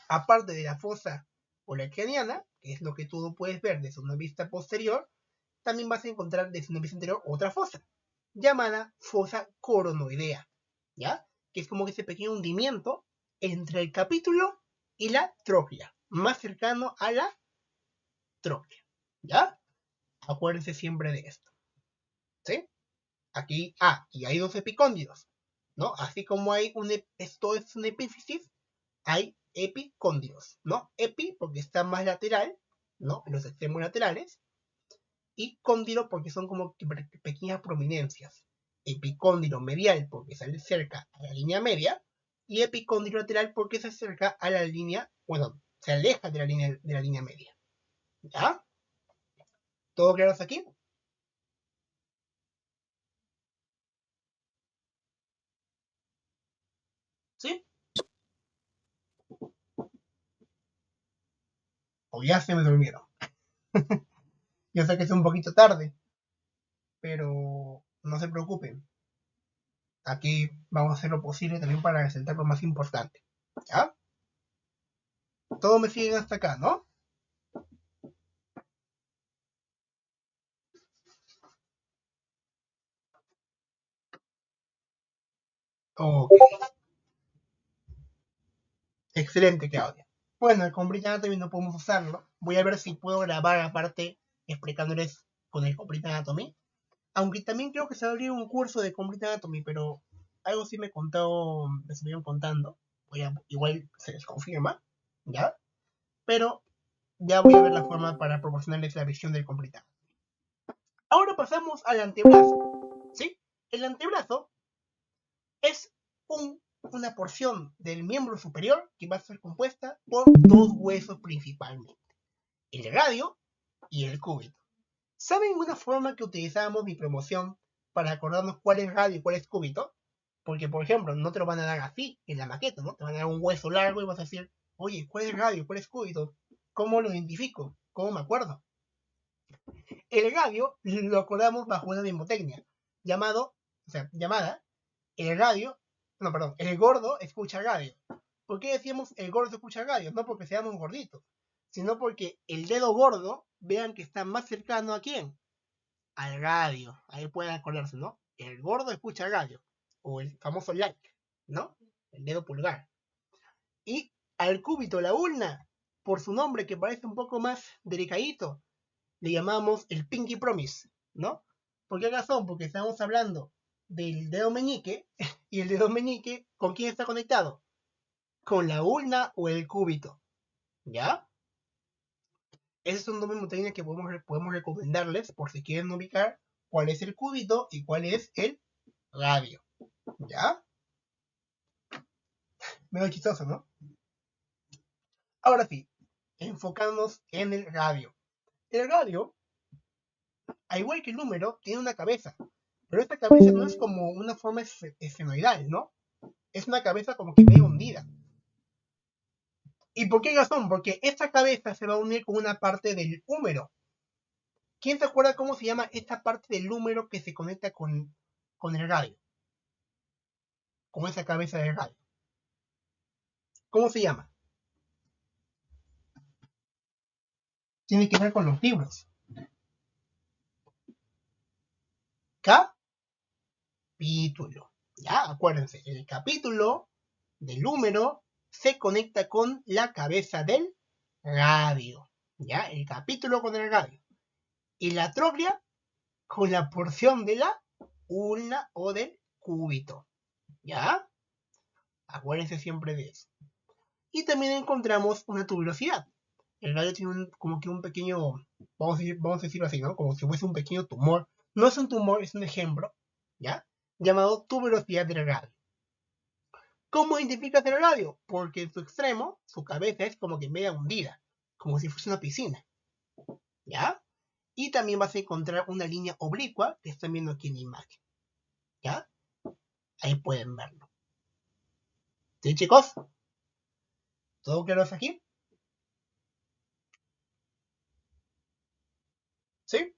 Aparte de la fosa olecraniana, que es lo que tú puedes ver desde una vista posterior, también vas a encontrar desde una vista anterior otra fosa, llamada fosa coronoidea, ¿ya? Que es como que ese pequeño hundimiento entre el capítulo y la tróclea, más cercano a la tróclea, ¿ya? Acuérdense siempre de esto, ¿sí? Aquí, y hay dos epicóndilos, ¿no? Así como hay esto es un epífisis, hay epicóndilos, ¿no? Epi porque está más lateral, ¿no? En los extremos laterales, y cóndilo porque son como pequeñas prominencias. Epicóndilo medial porque sale cerca a la línea media, y epicóndilo lateral porque se acerca a la línea, bueno, se aleja de la línea media. ¿Ya? ¿Todo claro hasta aquí? ¿Sí? O ya se me durmieron. Yo sé que es un poquito tarde, pero no se preocupen. Aquí vamos a hacer lo posible también para resaltar lo más importante. ¿Ya? Todos me siguen hasta acá, ¿no? Ok. Excelente, Claudia. Bueno, el Complete Anatomy no podemos usarlo. Voy a ver si puedo grabar aparte explicándoles con el Complete Anatomy. Aunque también creo que se va a abrir un curso de Complete Anatomy, pero algo sí me estuvieron contando. Igual se les confirma, ¿ya? Pero ya voy a ver la forma para proporcionarles la visión del Complete Anatomy. Ahora pasamos al antebrazo, ¿sí? El antebrazo es una porción del miembro superior que va a ser compuesta por dos huesos principalmente, el radio y el cúbito. ¿Saben una forma que utilizábamos mi promoción para acordarnos cuál es radio y cuál es cúbito? Porque, por ejemplo, no te lo van a dar así en la maqueta, ¿no? Te van a dar un hueso largo y vas a decir, oye, ¿cuál es radio? ¿Cuál es cúbito? ¿Cómo lo identifico? ¿Cómo me acuerdo? El radio lo acordamos bajo una mnemotecnia llamada el radio, no, perdón, el gordo escucha radio. ¿Por qué decíamos el gordo escucha radio? No porque seamos gorditos, sino porque el dedo gordo, vean que está más cercano a quién, al radio. Ahí pueden acordarse, ¿no? El gordo escucha radio, o el famoso like, ¿no? El dedo pulgar. Y al cúbito, la ulna, por su nombre que parece un poco más delicadito, le llamamos el pinky promise, ¿no? ¿Por qué razón? Porque estamos hablando del dedo meñique, y el dedo meñique, ¿con quién está conectado? Con la ulna o el cúbito, ¿ya? Ese es un nombre montaña que podemos recomendarles por si quieren ubicar cuál es el cúbito y cuál es el radio, ¿ya? Medio chistoso, ¿no? Ahora sí, enfocándonos en el radio. El radio, al igual que el número, tiene una cabeza, pero esta cabeza no es como una forma esfenoidal, ¿no? Es una cabeza como que medio hundida. ¿Y por qué razón? Porque esta cabeza se va a unir con una parte del húmero. ¿Quién se acuerda cómo se llama esta parte del húmero que se conecta con el radio? Con esa cabeza del radio. ¿Cómo se llama? Tiene que ver con los libros. Capítulo. Ya, acuérdense, el capítulo del húmero se conecta con la cabeza del radio. Ya, el capítulo con el radio. Y la tróclea con la porción de la ulna o del cúbito. ¿Ya? Acuérdense siempre de eso. Y también encontramos una tuberosidad. El radio tiene como que un pequeño, vamos a decirlo así, ¿no? Como si fuese un pequeño tumor No es un tumor, es un ejemplo, ¿ya? Llamado tuberosidad del radio. ¿Cómo identificas el radio? Porque en su extremo, su cabeza es como que media hundida, como si fuese una piscina, ¿ya? Y también vas a encontrar una línea oblicua que están viendo aquí en la imagen, ¿ya? Ahí pueden verlo. ¿Sí, chicos? ¿Todo claro hasta aquí? ¿Sí?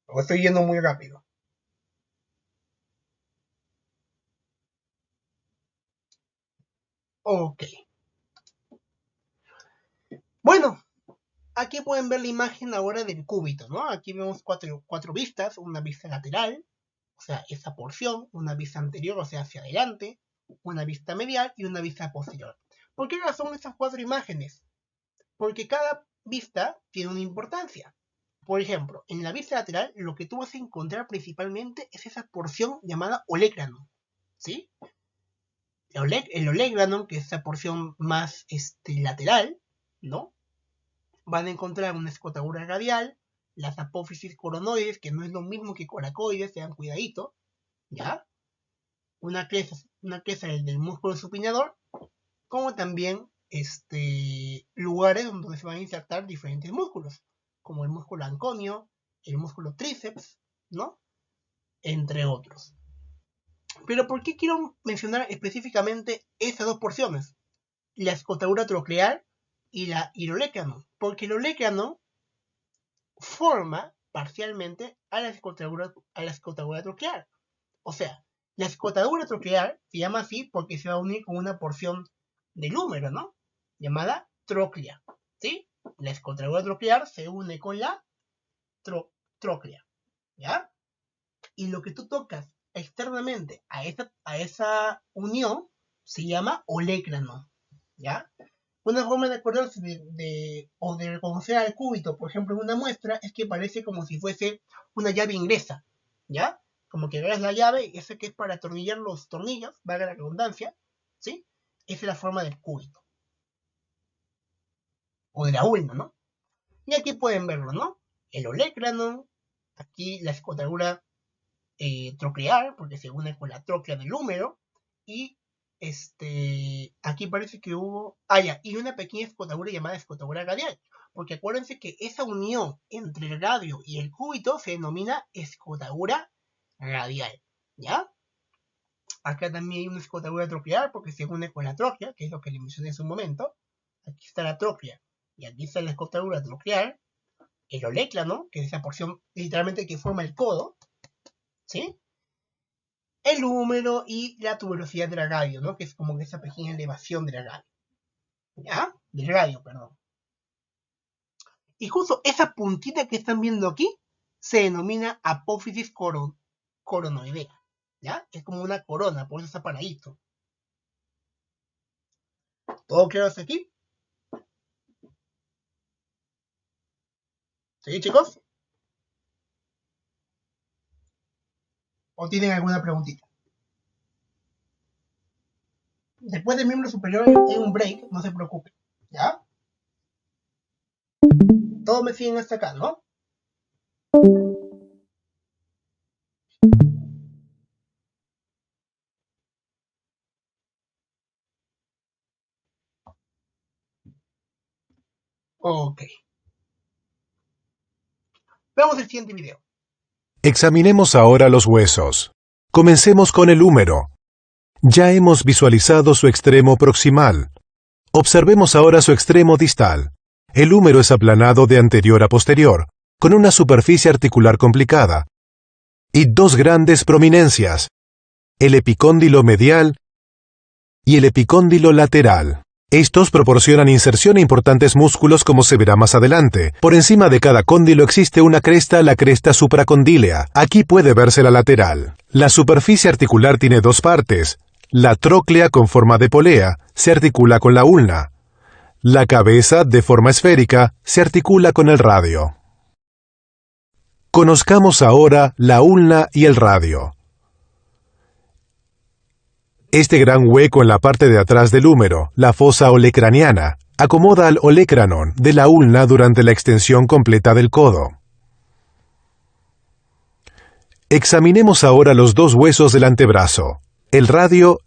¿O estoy yendo muy rápido? Ok. Bueno, aquí pueden ver la imagen ahora del cúbito, ¿no? Aquí vemos cuatro vistas, una vista lateral, o sea, esa porción, una vista anterior, o sea, hacia adelante, una vista medial y una vista posterior. ¿Por qué razón estas 4 imágenes? Porque cada vista tiene una importancia. Por ejemplo, en la vista lateral lo que tú vas a encontrar principalmente es esa porción llamada olecranon, ¿sí? El olecranon, que es esa porción más lateral, ¿no? Van a encontrar una escotadura radial, las apófisis coronoides, que no es lo mismo que coracoides, tengan cuidadito, ¿ya? Una cresta del músculo supinador, como también lugares donde se van a insertar diferentes músculos, como el músculo anconio, el músculo tríceps, ¿no? Entre otros. Pero ¿por qué quiero mencionar específicamente esas dos porciones? La escotadura troclear y el olecranon. Porque el olecranon forma parcialmente a la escotadura troclear. O sea, la escotadura troclear se llama así porque se va a unir con una porción del húmero, ¿no? Llamada tróclea, ¿sí? La escotadura troclear se une con la tróclea, ¿ya? Y lo que tú tocas externamente a esa unión se llama olecranon, ¿ya? Una forma de acordarse o de reconocer al cúbito, por ejemplo, en una muestra, es que parece como si fuese una llave inglesa, ¿ya? Como que agarras la llave, y ese que es para atornillar los tornillos, valga la redundancia, ¿sí? Esa es la forma del cúbito. O de la ulna, ¿no? Y aquí pueden verlo, ¿no? El olecranon, aquí la escotadura troclear, porque se une con la tróclea del húmero, y aquí parece que hubo, y una pequeña escotadura llamada escotadura radial, porque acuérdense que esa unión entre el radio y el cúbito se denomina escotadura radial, ¿ya? Acá también hay una escotadura troclear porque se une con la tróclea, que es lo que le mencioné en su momento. Aquí está la tróclea y aquí está la escotadura troclear, el olecrano, que es esa porción literalmente que forma el codo, ¿sí? El húmero y la tuberosidad del radio, ¿no? Que es como esa pequeña elevación del radio. ¿Ya? Del radio, perdón. Y justo esa puntita que están viendo aquí se denomina apófisis coronoidea. ¿Ya? Es como una corona, por eso está paradito. ¿Todo claro hasta aquí? ¿Sí, chicos? ¿O tienen alguna preguntita? Después del miembro superior hay un break, no se preocupen. ¿Ya? Todos me siguen hasta acá, ¿no? Ok. Veamos el siguiente video. Examinemos ahora los huesos. Comencemos con el húmero. Ya hemos visualizado su extremo proximal. Observemos ahora su extremo distal. El húmero es aplanado de anterior a posterior, con una superficie articular complicada, y dos grandes prominencias, el epicóndilo medial y el epicóndilo lateral. Estos proporcionan inserción a importantes músculos como se verá más adelante. Por encima de cada cóndilo existe una cresta, la cresta supracondílea. Aquí puede verse la lateral. La superficie articular tiene dos partes. La tróclea con forma de polea se articula con la ulna. La cabeza, de forma esférica, se articula con el radio. Conozcamos ahora la ulna y el radio. Este gran hueco en la parte de atrás del húmero, la fosa olecraniana, Acomoda al olecranon de la ulna durante la extensión completa del codo. Examinemos ahora los dos huesos del antebrazo, el radio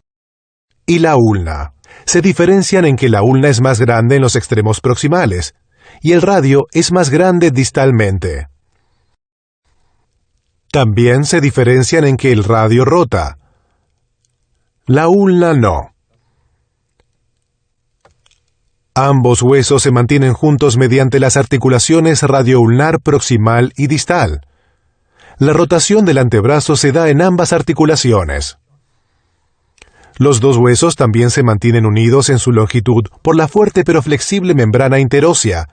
y la ulna. Se diferencian en que la ulna es más grande en los extremos proximales y el radio es más grande distalmente. También se diferencian en que el radio rota. La ulna no. Ambos huesos se mantienen juntos mediante las articulaciones radioulnar proximal y distal. La rotación del antebrazo se da en ambas articulaciones. Los dos huesos también se mantienen unidos en su longitud por la fuerte pero flexible membrana interósea,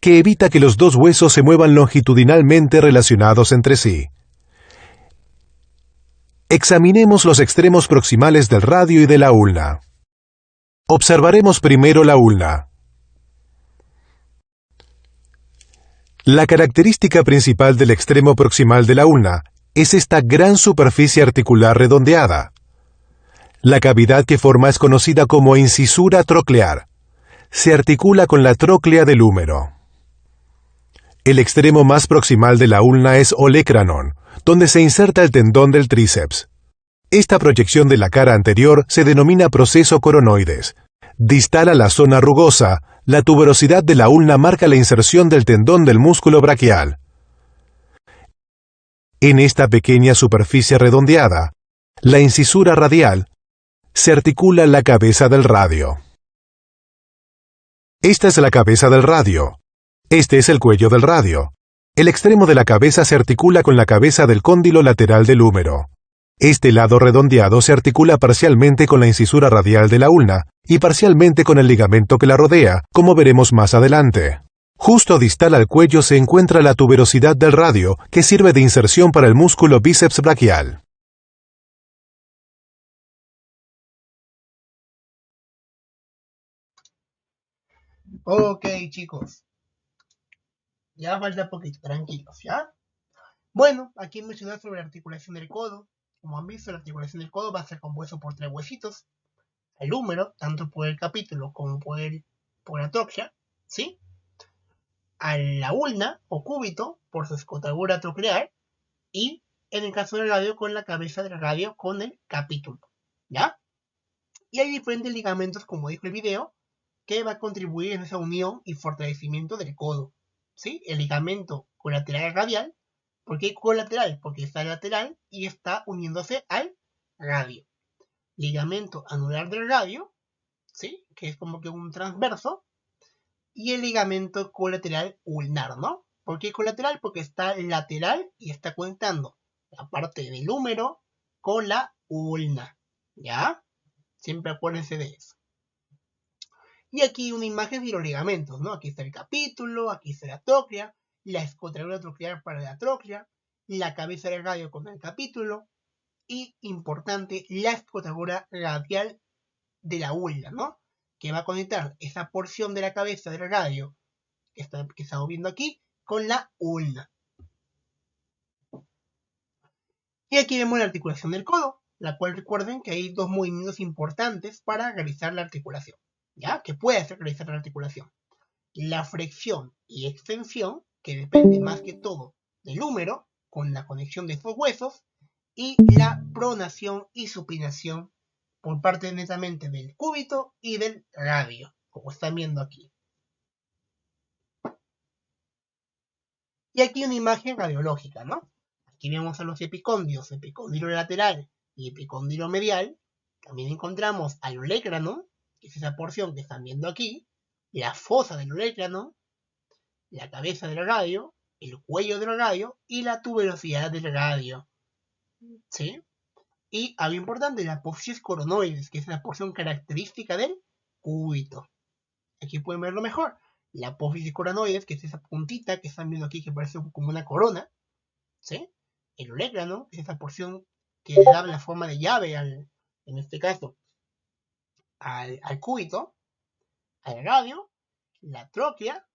que evita que los dos huesos se muevan longitudinalmente relacionados entre sí. Examinemos los extremos proximales del radio y de la ulna. Observaremos primero la ulna. La característica principal del extremo proximal de la ulna es esta gran superficie articular redondeada. La cavidad que forma es conocida como incisura troclear. Se articula con la tróclea del húmero. El extremo más proximal de la ulna es olecranon, donde se inserta el tendón del tríceps. Esta proyección de la cara anterior se denomina proceso coronoides. Distal a la zona rugosa, la tuberosidad de la ulna marca la inserción del tendón del músculo braquial. En esta pequeña superficie redondeada, la incisura radial, se articula la cabeza del radio. Esta es la cabeza del radio. Este es el cuello del radio. El extremo de la cabeza se articula con la cabeza del cóndilo lateral del húmero. Este lado redondeado se articula parcialmente con la incisura radial de la ulna y parcialmente con el ligamento que la rodea, como veremos más adelante. Justo distal al cuello se encuentra la tuberosidad del radio, que sirve de inserción para el músculo bíceps braquial. Ok, chicos. Ya falta poquito, tranquilos, ¿ya? Bueno, aquí mencioné sobre la articulación del codo. Como han visto, la articulación del codo va a ser compuesto por tres huesitos. El húmero, tanto por el capítulo como por la tróclea, ¿sí? A la ulna o cúbito por su escotadura troclear y en el caso del radio con la cabeza del radio con el capítulo, ¿ya? Y hay diferentes ligamentos, como dijo el video, que va a contribuir en esa unión y fortalecimiento del codo, ¿sí? El ligamento colateral radial. ¿Por qué colateral? Porque está lateral y está uniéndose al radio. Ligamento anular del radio, ¿sí? Que es como que un transverso. Y el ligamento colateral ulnar, ¿no? ¿Por qué colateral? Porque está lateral y está conectando la parte del húmero con la ulna, ¿ya? Siempre acuérdense de eso. Y aquí una imagen de los ligamentos, ¿no? Aquí está el capítulo, aquí está la tróclea, la escotadura troclear para la tróclea, la cabeza del radio con el capítulo y, importante, la escotadura radial de la ulna, ¿no? Que va a conectar esa porción de la cabeza del radio que estamos viendo aquí con la ulna. Y aquí vemos la articulación del codo, la cual recuerden que hay dos movimientos importantes para realizar la articulación, ¿ya? Que puede hacer realizar la articulación. La flexión y extensión, que depende más que todo del húmero, con la conexión de estos huesos, y la pronación y supinación por parte netamente del cúbito y del radio, como están viendo aquí. Y aquí una imagen radiológica, ¿no? Aquí vemos a los epicóndilos, epicóndilo lateral y epicóndilo medial. También encontramos al olecranon, que es esa porción que están viendo aquí, la fosa del olecranon, la cabeza del radio, el cuello del radio y la tuberosidad del radio, ¿sí? Y algo importante, la apófisis coronoides, que es la porción característica del cúbito. Aquí pueden verlo mejor. La apófisis coronoides, que es esa puntita que están viendo aquí que parece como una corona, ¿sí? El olecranon, que es esa porción que le da la forma de llave en este caso, al cúbito, al radio, la tróclea,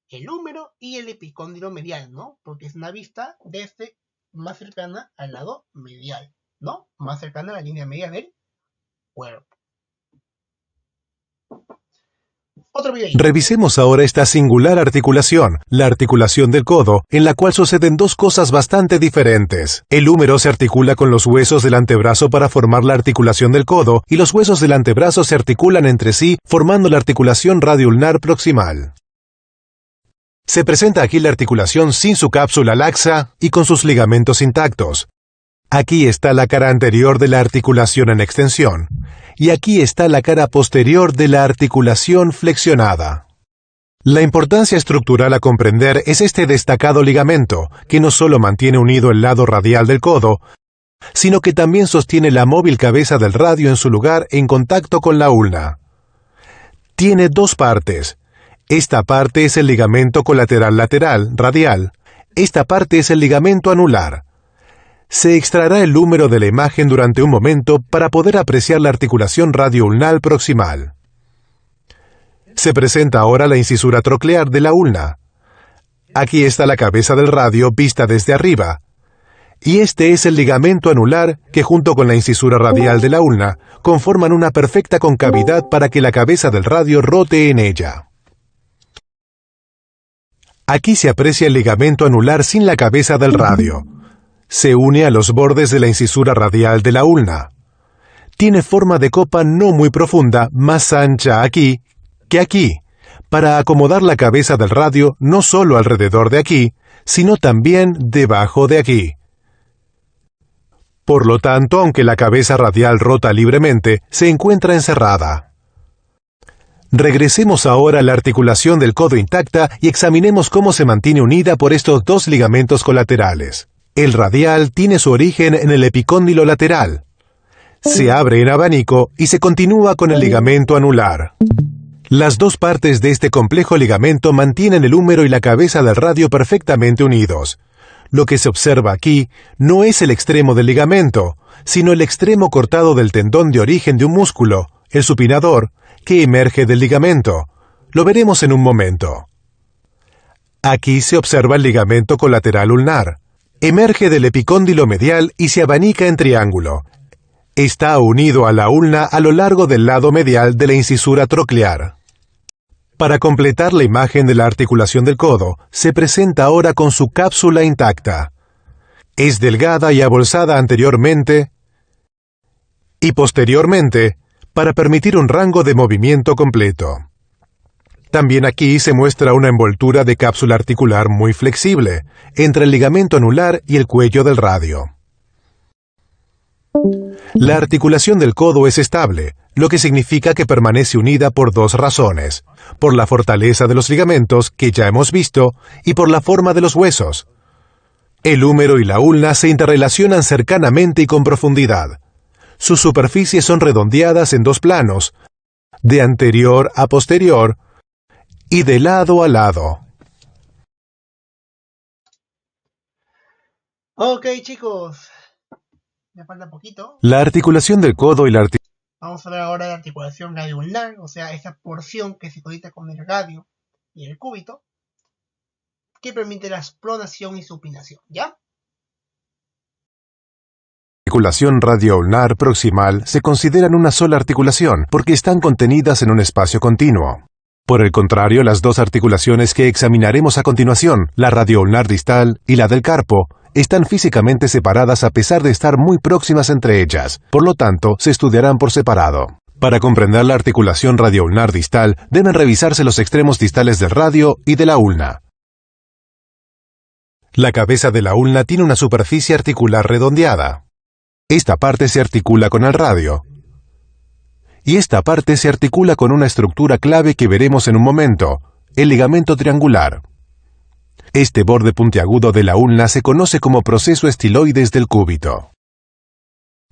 el húmero y el epicóndilo medial, ¿no? Porque es una vista desde más cercana al lado medial, ¿no? Más cercana a la línea media del cuerpo. Otro video. Revisemos ahora esta singular articulación, la articulación del codo, en la cual suceden dos cosas bastante diferentes. El húmero se articula con los huesos del antebrazo para formar la articulación del codo, y los huesos del antebrazo se articulan entre sí, formando la articulación radioulnar proximal. Se presenta aquí la articulación sin su cápsula laxa y con sus ligamentos intactos. Aquí está la cara anterior de la articulación en extensión, y aquí está la cara posterior de la articulación flexionada. La importancia estructural a comprender es este destacado ligamento, que no solo mantiene unido el lado radial del codo, sino que también sostiene la móvil cabeza del radio en su lugar en contacto con la ulna. Tiene dos partes. Esta parte es el ligamento colateral lateral, radial. Esta parte es el ligamento anular. Se extraerá el húmero de la imagen durante un momento para poder apreciar la articulación radioulnar proximal. Se presenta ahora la incisura troclear de la ulna. Aquí está la cabeza del radio vista desde arriba. Y este es el ligamento anular que junto con la incisura radial de la ulna conforman una perfecta concavidad para que la cabeza del radio rote en ella. Aquí se aprecia el ligamento anular sin la cabeza del radio. Se une a los bordes de la incisura radial de la ulna. Tiene forma de copa no muy profunda, más ancha aquí que aquí, para acomodar la cabeza del radio no solo alrededor de aquí, sino también debajo de aquí. Por lo tanto, aunque la cabeza radial rota libremente, se encuentra encerrada. Regresemos ahora a la articulación del codo intacta y examinemos cómo se mantiene unida por estos dos ligamentos colaterales. El radial tiene su origen en el epicóndilo lateral. Se abre en abanico y se continúa con el ligamento anular. Las dos partes de este complejo ligamento mantienen el húmero y la cabeza del radio perfectamente unidos. Lo que se observa aquí no es el extremo del ligamento, sino el extremo cortado del tendón de origen de un músculo, el supinador, que emerge del ligamento. Lo veremos en un momento. Aquí se observa el ligamento colateral ulnar. Emerge del epicóndilo medial y se abanica en triángulo. Está unido a la ulna a lo largo del lado medial de la incisura troclear. Para completar la imagen de la articulación del codo, se presenta ahora con su cápsula intacta. Es delgada y abolsada anteriormente y posteriormente para permitir un rango de movimiento completo. También aquí se muestra una envoltura de cápsula articular muy flexible, entre el ligamento anular y el cuello del radio. La articulación del codo es estable, lo que significa que permanece unida por dos razones: por la fortaleza de los ligamentos, que ya hemos visto, y por la forma de los huesos. El húmero y la ulna se interrelacionan cercanamente y con profundidad. Sus superficies son redondeadas en dos planos, de anterior a posterior y de lado a lado. Ok, chicos. Me falta poquito. La articulación del codo y la Vamos a hablar ahora de la articulación radioulnar, o sea, esa porción que se conecta con el radio y el cúbito, que permite la pronación y supinación, ¿ya? La articulación radioulnar proximal se consideran una sola articulación porque están contenidas en un espacio continuo. Por el contrario, las dos articulaciones que examinaremos a continuación, la radioulnar distal y la del carpo, están físicamente separadas a pesar de estar muy próximas entre ellas, por lo tanto, se estudiarán por separado. Para comprender la articulación radioulnar distal, deben revisarse los extremos distales del radio y de la ulna. La cabeza de la ulna tiene una superficie articular redondeada. Esta parte se articula con el radio. Y esta parte se articula con una estructura clave que veremos en un momento, el ligamento triangular. Este borde puntiagudo de la ulna se conoce como proceso estiloides del cúbito.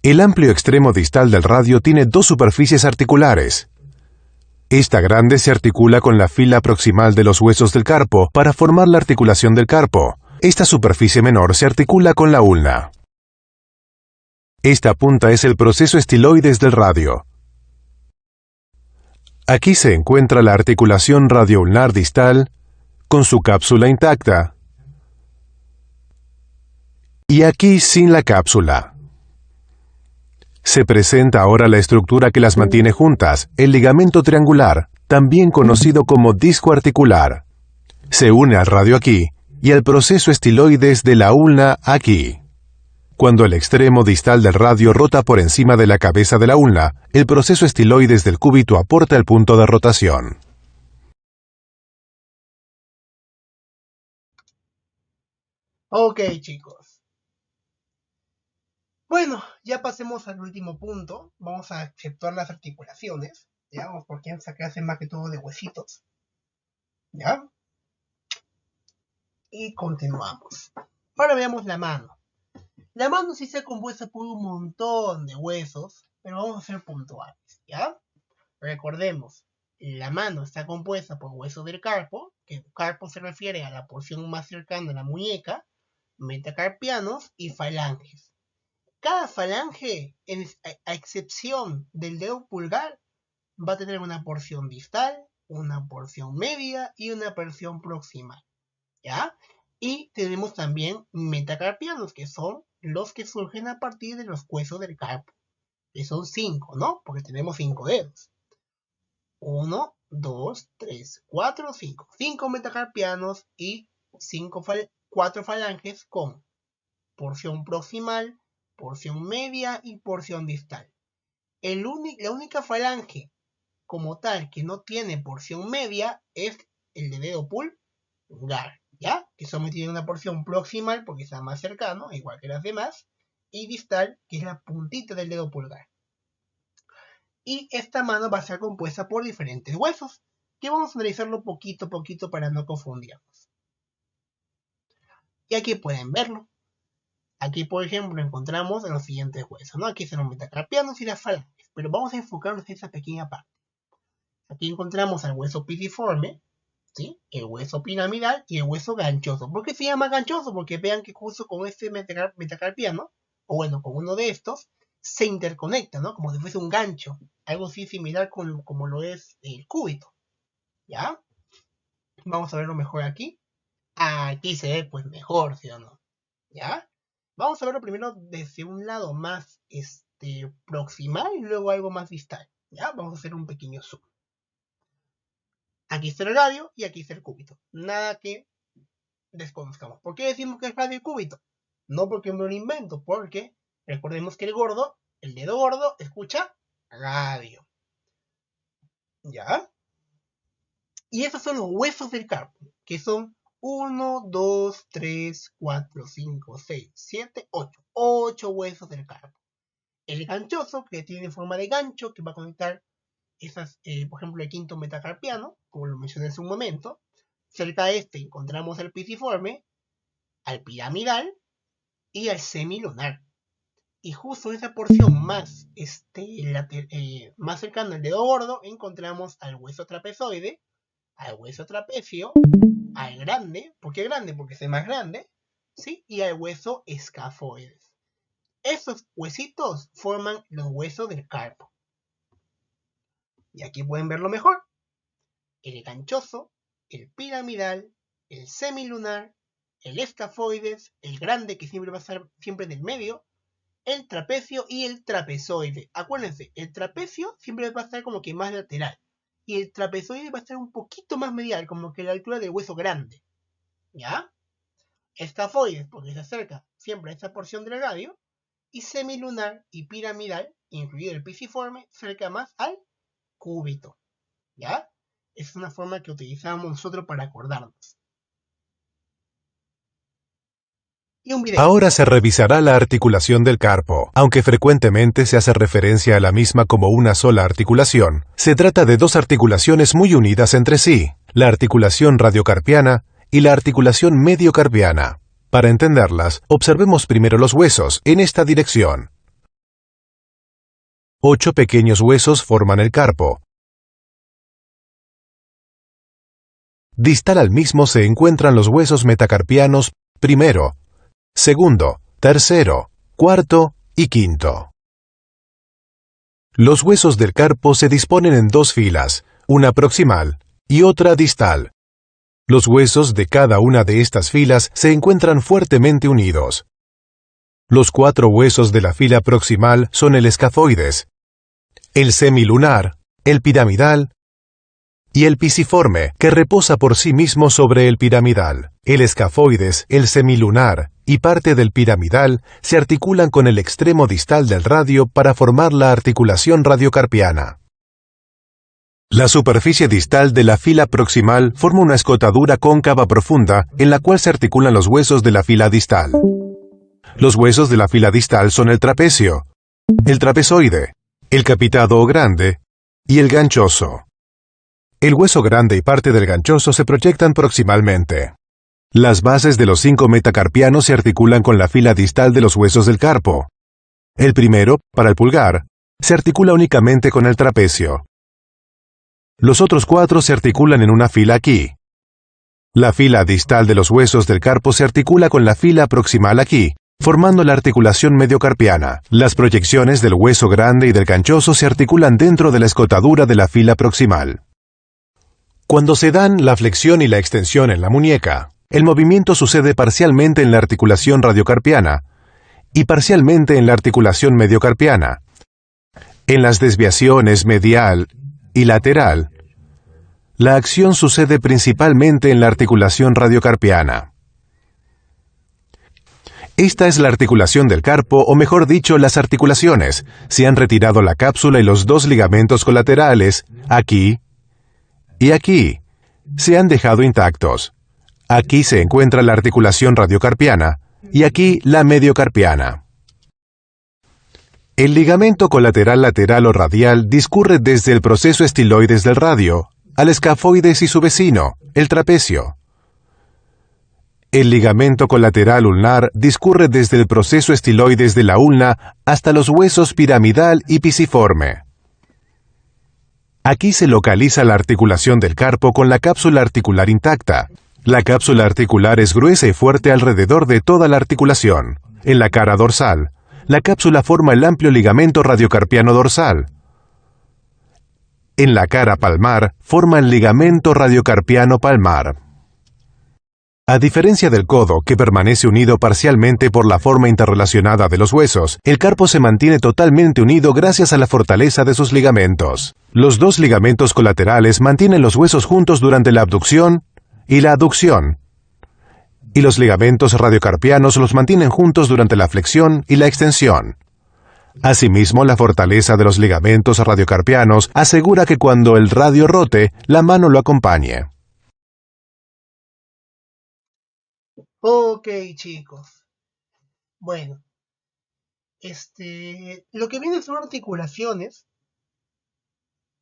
El amplio extremo distal del radio tiene dos superficies articulares. Esta grande se articula con la fila proximal de los huesos del carpo para formar la articulación del carpo. Esta superficie menor se articula con la ulna. Esta punta es el proceso estiloides del radio. Aquí se encuentra la articulación radioulnar distal con su cápsula intacta. Y aquí sin la cápsula. Se presenta ahora la estructura que las mantiene juntas, el ligamento triangular, también conocido como disco articular. Se une al radio aquí y al proceso estiloides de la ulna aquí. Cuando el extremo distal del radio rota por encima de la cabeza de la ulna, el proceso estiloides del cúbito aporta el punto de rotación. Ok, chicos. Bueno, ya pasemos al último punto. Vamos a exceptuar las articulaciones. Ya, porque esta clase más que todo de huesitos. ¿Ya? Y continuamos. Ahora veamos la mano. La mano sí se compuesta por un montón de huesos, pero vamos a ser puntuales, ¿ya? Recordemos, la mano está compuesta por huesos del carpo, que el carpo se refiere a la porción más cercana a la muñeca, metacarpianos y falanges. Cada falange, a excepción del dedo pulgar, va a tener una porción distal, una porción media y una porción proximal, ¿ya? Y tenemos también metacarpianos, que son los que surgen a partir de los huesos del carpo, que son 5, ¿no? Porque tenemos 5 dedos. 1, 2, 3, 4, 5. 5 metacarpianos y 4 falanges con porción proximal, porción media y porción distal. La única falange como tal que no tiene porción media es el de dedo pulgar, ¿ya? Que solo tiene una porción proximal porque está más cercano, igual que las demás, y distal, que es la puntita del dedo pulgar. Y esta mano va a ser compuesta por diferentes huesos, que vamos a analizarlo poquito a poquito para no confundirnos. Y aquí pueden verlo. Aquí, por ejemplo, encontramos los siguientes huesos, ¿no? Aquí son los metacarpianos y las falanges, pero vamos a enfocarnos en esa pequeña parte. Aquí encontramos al hueso pisiforme, ¿sí? El hueso piramidal y el hueso ganchoso. ¿Por qué se llama ganchoso? Porque vean que justo con este metacarpiano, o bueno, con uno de estos, se interconecta, ¿no? Como si fuese un gancho. Algo así similar como lo es el cúbito. ¿Ya? Vamos a verlo mejor aquí. Aquí se ve pues mejor, ¿sí o no? ¿Ya? Vamos a verlo primero desde un lado más proximal y luego algo más distal. ¿Ya? Vamos a hacer un pequeño zoom. Aquí está el radio y aquí está el cúbito. Nada que desconozcamos. ¿Por qué decimos que es radio y cúbito? No porque me lo invento, porque recordemos que el dedo gordo, escucha radio. ¿Ya? Y esos son los huesos del carpo, que son 1, 2, 3, 4, 5, 6, 7, 8. 8 huesos del carpo. El ganchoso, que tiene forma de gancho, que va a conectar por ejemplo, el quinto metacarpiano, como lo mencioné hace un momento. Cerca de este encontramos al pisiforme, al piramidal y al semilunar. Y justo en esa porción más cercana al dedo gordo encontramos al hueso trapezoide, al hueso trapecio, al grande. ¿Por qué grande? Porque es más grande, ¿sí? Y al hueso escafoides. Esos huesitos forman los huesos del carpo. Y aquí pueden verlo mejor. El ganchoso, el piramidal, el semilunar, el escafoides, el grande que siempre va a estar siempre en el medio, el trapecio y el trapezoide. Acuérdense, el trapecio siempre va a estar como que más lateral. Y el trapezoide va a estar un poquito más medial, como que a la altura del hueso grande. ¿Ya? Escafoides, porque se acerca siempre a esa porción del radio. Y semilunar y piramidal, incluido el pisiforme, cerca más al cúbito. ¿Ya? Es una forma que utilizamos nosotros para acordarnos. Y un video. Ahora se revisará la articulación del carpo. Aunque frecuentemente se hace referencia a la misma como una sola articulación, se trata de dos articulaciones muy unidas entre sí, la articulación radiocarpiana y la articulación mediocarpiana. Para entenderlas, observemos primero los huesos en esta dirección. 8 pequeños huesos forman el carpo. Distal al mismo se encuentran los huesos metacarpianos primero, segundo, tercero, cuarto y quinto. Los huesos del carpo se disponen en 2 filas, una proximal y otra distal. Los huesos de cada una de estas filas se encuentran fuertemente unidos. Los 4 huesos de la fila proximal son el escafoides, el semilunar, el piramidal y el pisiforme, que reposa por sí mismo sobre el piramidal. El escafoides, el semilunar y parte del piramidal se articulan con el extremo distal del radio para formar la articulación radiocarpiana. La superficie distal de la fila proximal forma una escotadura cóncava profunda en la cual se articulan los huesos de la fila distal. Los huesos de la fila distal son el trapecio, el trapezoide, el capitado o grande y el ganchoso. El hueso grande y parte del ganchoso se proyectan proximalmente. Las bases de los 5 metacarpianos se articulan con la fila distal de los huesos del carpo. El primero, para el pulgar, se articula únicamente con el trapecio. Los otros 4 se articulan en una fila aquí. La fila distal de los huesos del carpo se articula con la fila proximal aquí, formando la articulación mediocarpiana. Las proyecciones del hueso grande y del ganchoso se articulan dentro de la escotadura de la fila proximal. Cuando se dan la flexión y la extensión en la muñeca, el movimiento sucede parcialmente en la articulación radiocarpiana y parcialmente en la articulación mediocarpiana. En las desviaciones medial y lateral, la acción sucede principalmente en la articulación radiocarpiana. Esta es la articulación del carpo, o mejor dicho, las articulaciones. Se han retirado la cápsula y los 2 ligamentos colaterales, aquí y aquí, se han dejado intactos. Aquí se encuentra la articulación radiocarpiana y aquí la mediocarpiana. El ligamento colateral lateral o radial discurre desde el proceso estiloides del radio al escafoides y su vecino, el trapecio. El ligamento colateral ulnar discurre desde el proceso estiloides de la ulna hasta los huesos piramidal y pisiforme. Aquí se localiza la articulación del carpo con la cápsula articular intacta. La cápsula articular es gruesa y fuerte alrededor de toda la articulación. En la cara dorsal, la cápsula forma el amplio ligamento radiocarpiano dorsal. En la cara palmar, forma el ligamento radiocarpiano palmar. A diferencia del codo, que permanece unido parcialmente por la forma interrelacionada de los huesos, el carpo se mantiene totalmente unido gracias a la fortaleza de sus ligamentos. Los 2 ligamentos colaterales mantienen los huesos juntos durante la abducción y la aducción, y los ligamentos radiocarpianos los mantienen juntos durante la flexión y la extensión. Asimismo, la fortaleza de los ligamentos radiocarpianos asegura que cuando el radio rote, la mano lo acompañe. Ok, chicos. Bueno, lo que viene son articulaciones.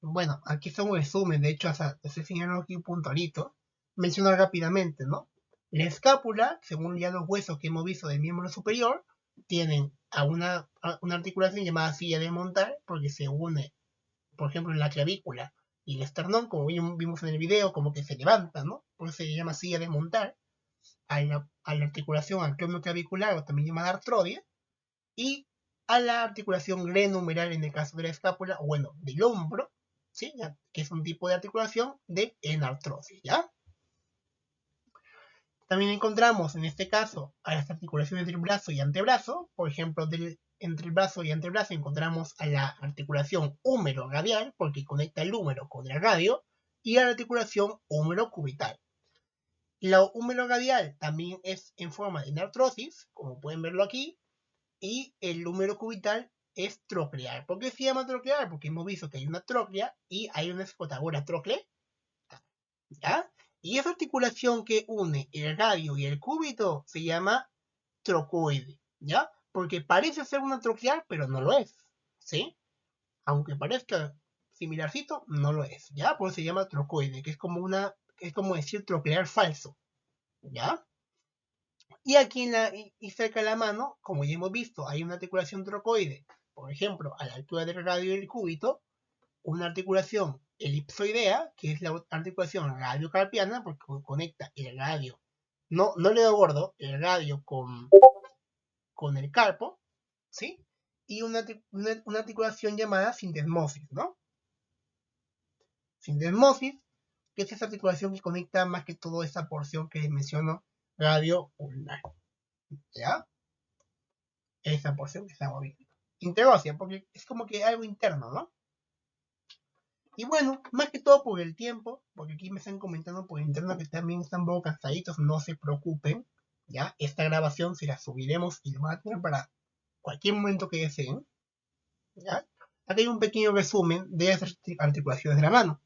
Bueno, aquí está un resumen, de hecho, hasta estoy señalando aquí un puntualito. Mencionar rápidamente, ¿no? La escápula, según ya los huesos que hemos visto del miembro superior, tienen una articulación llamada silla de montar, porque se une, por ejemplo, en la clavícula y el esternón, como vimos en el video, como que se levanta, ¿no? Por eso se llama silla de montar. A la articulación acromioclavicular, o también llamada artrodia, y a la articulación glenohumeral en el caso de la escápula, o bueno, del hombro, ¿sí? ¿Ya? Que es un tipo de articulación de enartrosis, ¿ya? También encontramos en este caso a las articulaciones del brazo y antebrazo. Por ejemplo, entre el brazo y antebrazo encontramos a la articulación húmero-radial, porque conecta el húmero con el radio, y a la articulación húmero-cubital. La húmero radial también es en forma de enartrosis, como pueden verlo aquí, y el húmero cubital es troclear. ¿Por qué se llama troclear? Porque hemos visto que hay una troclea y hay una escotadura trocle, ¿ya? Y esa articulación que une el radio y el cúbito se llama trocoide, ¿ya? Porque parece ser una troclear, pero no lo es, ¿sí? Aunque parezca similarcito, no lo es, ¿ya? Por eso se llama trocoide, que es como decir troclear falso, ¿ya? Y aquí y cerca de la mano, como ya hemos visto, hay una articulación trocoide, por ejemplo, a la altura del radio y del cúbito, una articulación elipsoidea, que es la articulación radiocarpiana, porque conecta el radio, no le doy gordo, el radio con el carpo, ¿sí? Y una articulación llamada sindesmosis, ¿no? Sindesmosis, que es esa articulación que conecta más que todo esa porción que les menciono, radio ulnar, ¿ya? Esa porción que estamos viendo. Interosia, porque es como que algo interno, ¿no? Y bueno, más que todo por el tiempo, porque aquí me están comentando por interno que también están un poco cansaditos, no se preocupen, ¿ya? Esta grabación se la subiremos y lo van a tener para cualquier momento que deseen, ¿ya? Aquí hay un pequeño resumen de las articulaciones de la mano,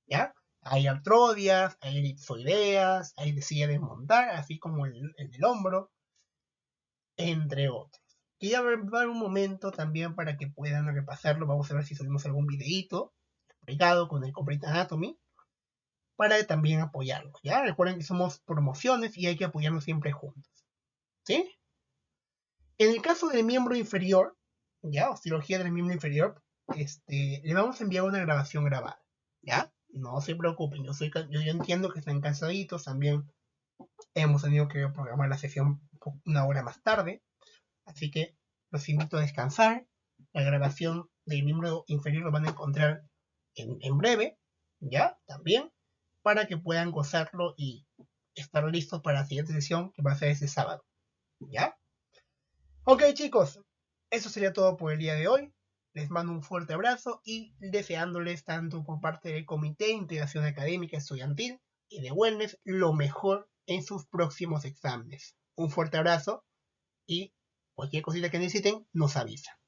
¿ya? Hay artrodias, hay elipsoideas, hay de silla de montar, así como el del hombro, entre otros. Quería dar un momento también para que puedan repasarlo. Vamos a ver si subimos algún videíto explicado con el Complete Anatomy para también apoyarlos, ¿ya? Recuerden que somos promociones y hay que apoyarnos siempre juntos, ¿sí? En el caso del miembro inferior, ¿ya? O cirugía del miembro inferior, le vamos a enviar una grabación grabada, ¿ya? No se preocupen, yo entiendo que están cansaditos, también hemos tenido que programar la sesión una hora más tarde, así que los invito a descansar. La grabación del miembro inferior lo van a encontrar en breve, ¿ya? También, para que puedan gozarlo y estar listos para la siguiente sesión que va a ser este sábado, ¿ya? Ok, chicos, eso sería todo por el día de hoy. Les mando un fuerte abrazo y deseándoles tanto por parte del Comité de Integración Académica Estudiantil y de Wellness lo mejor en sus próximos exámenes. Un fuerte abrazo y cualquier cosita que necesiten nos avisa.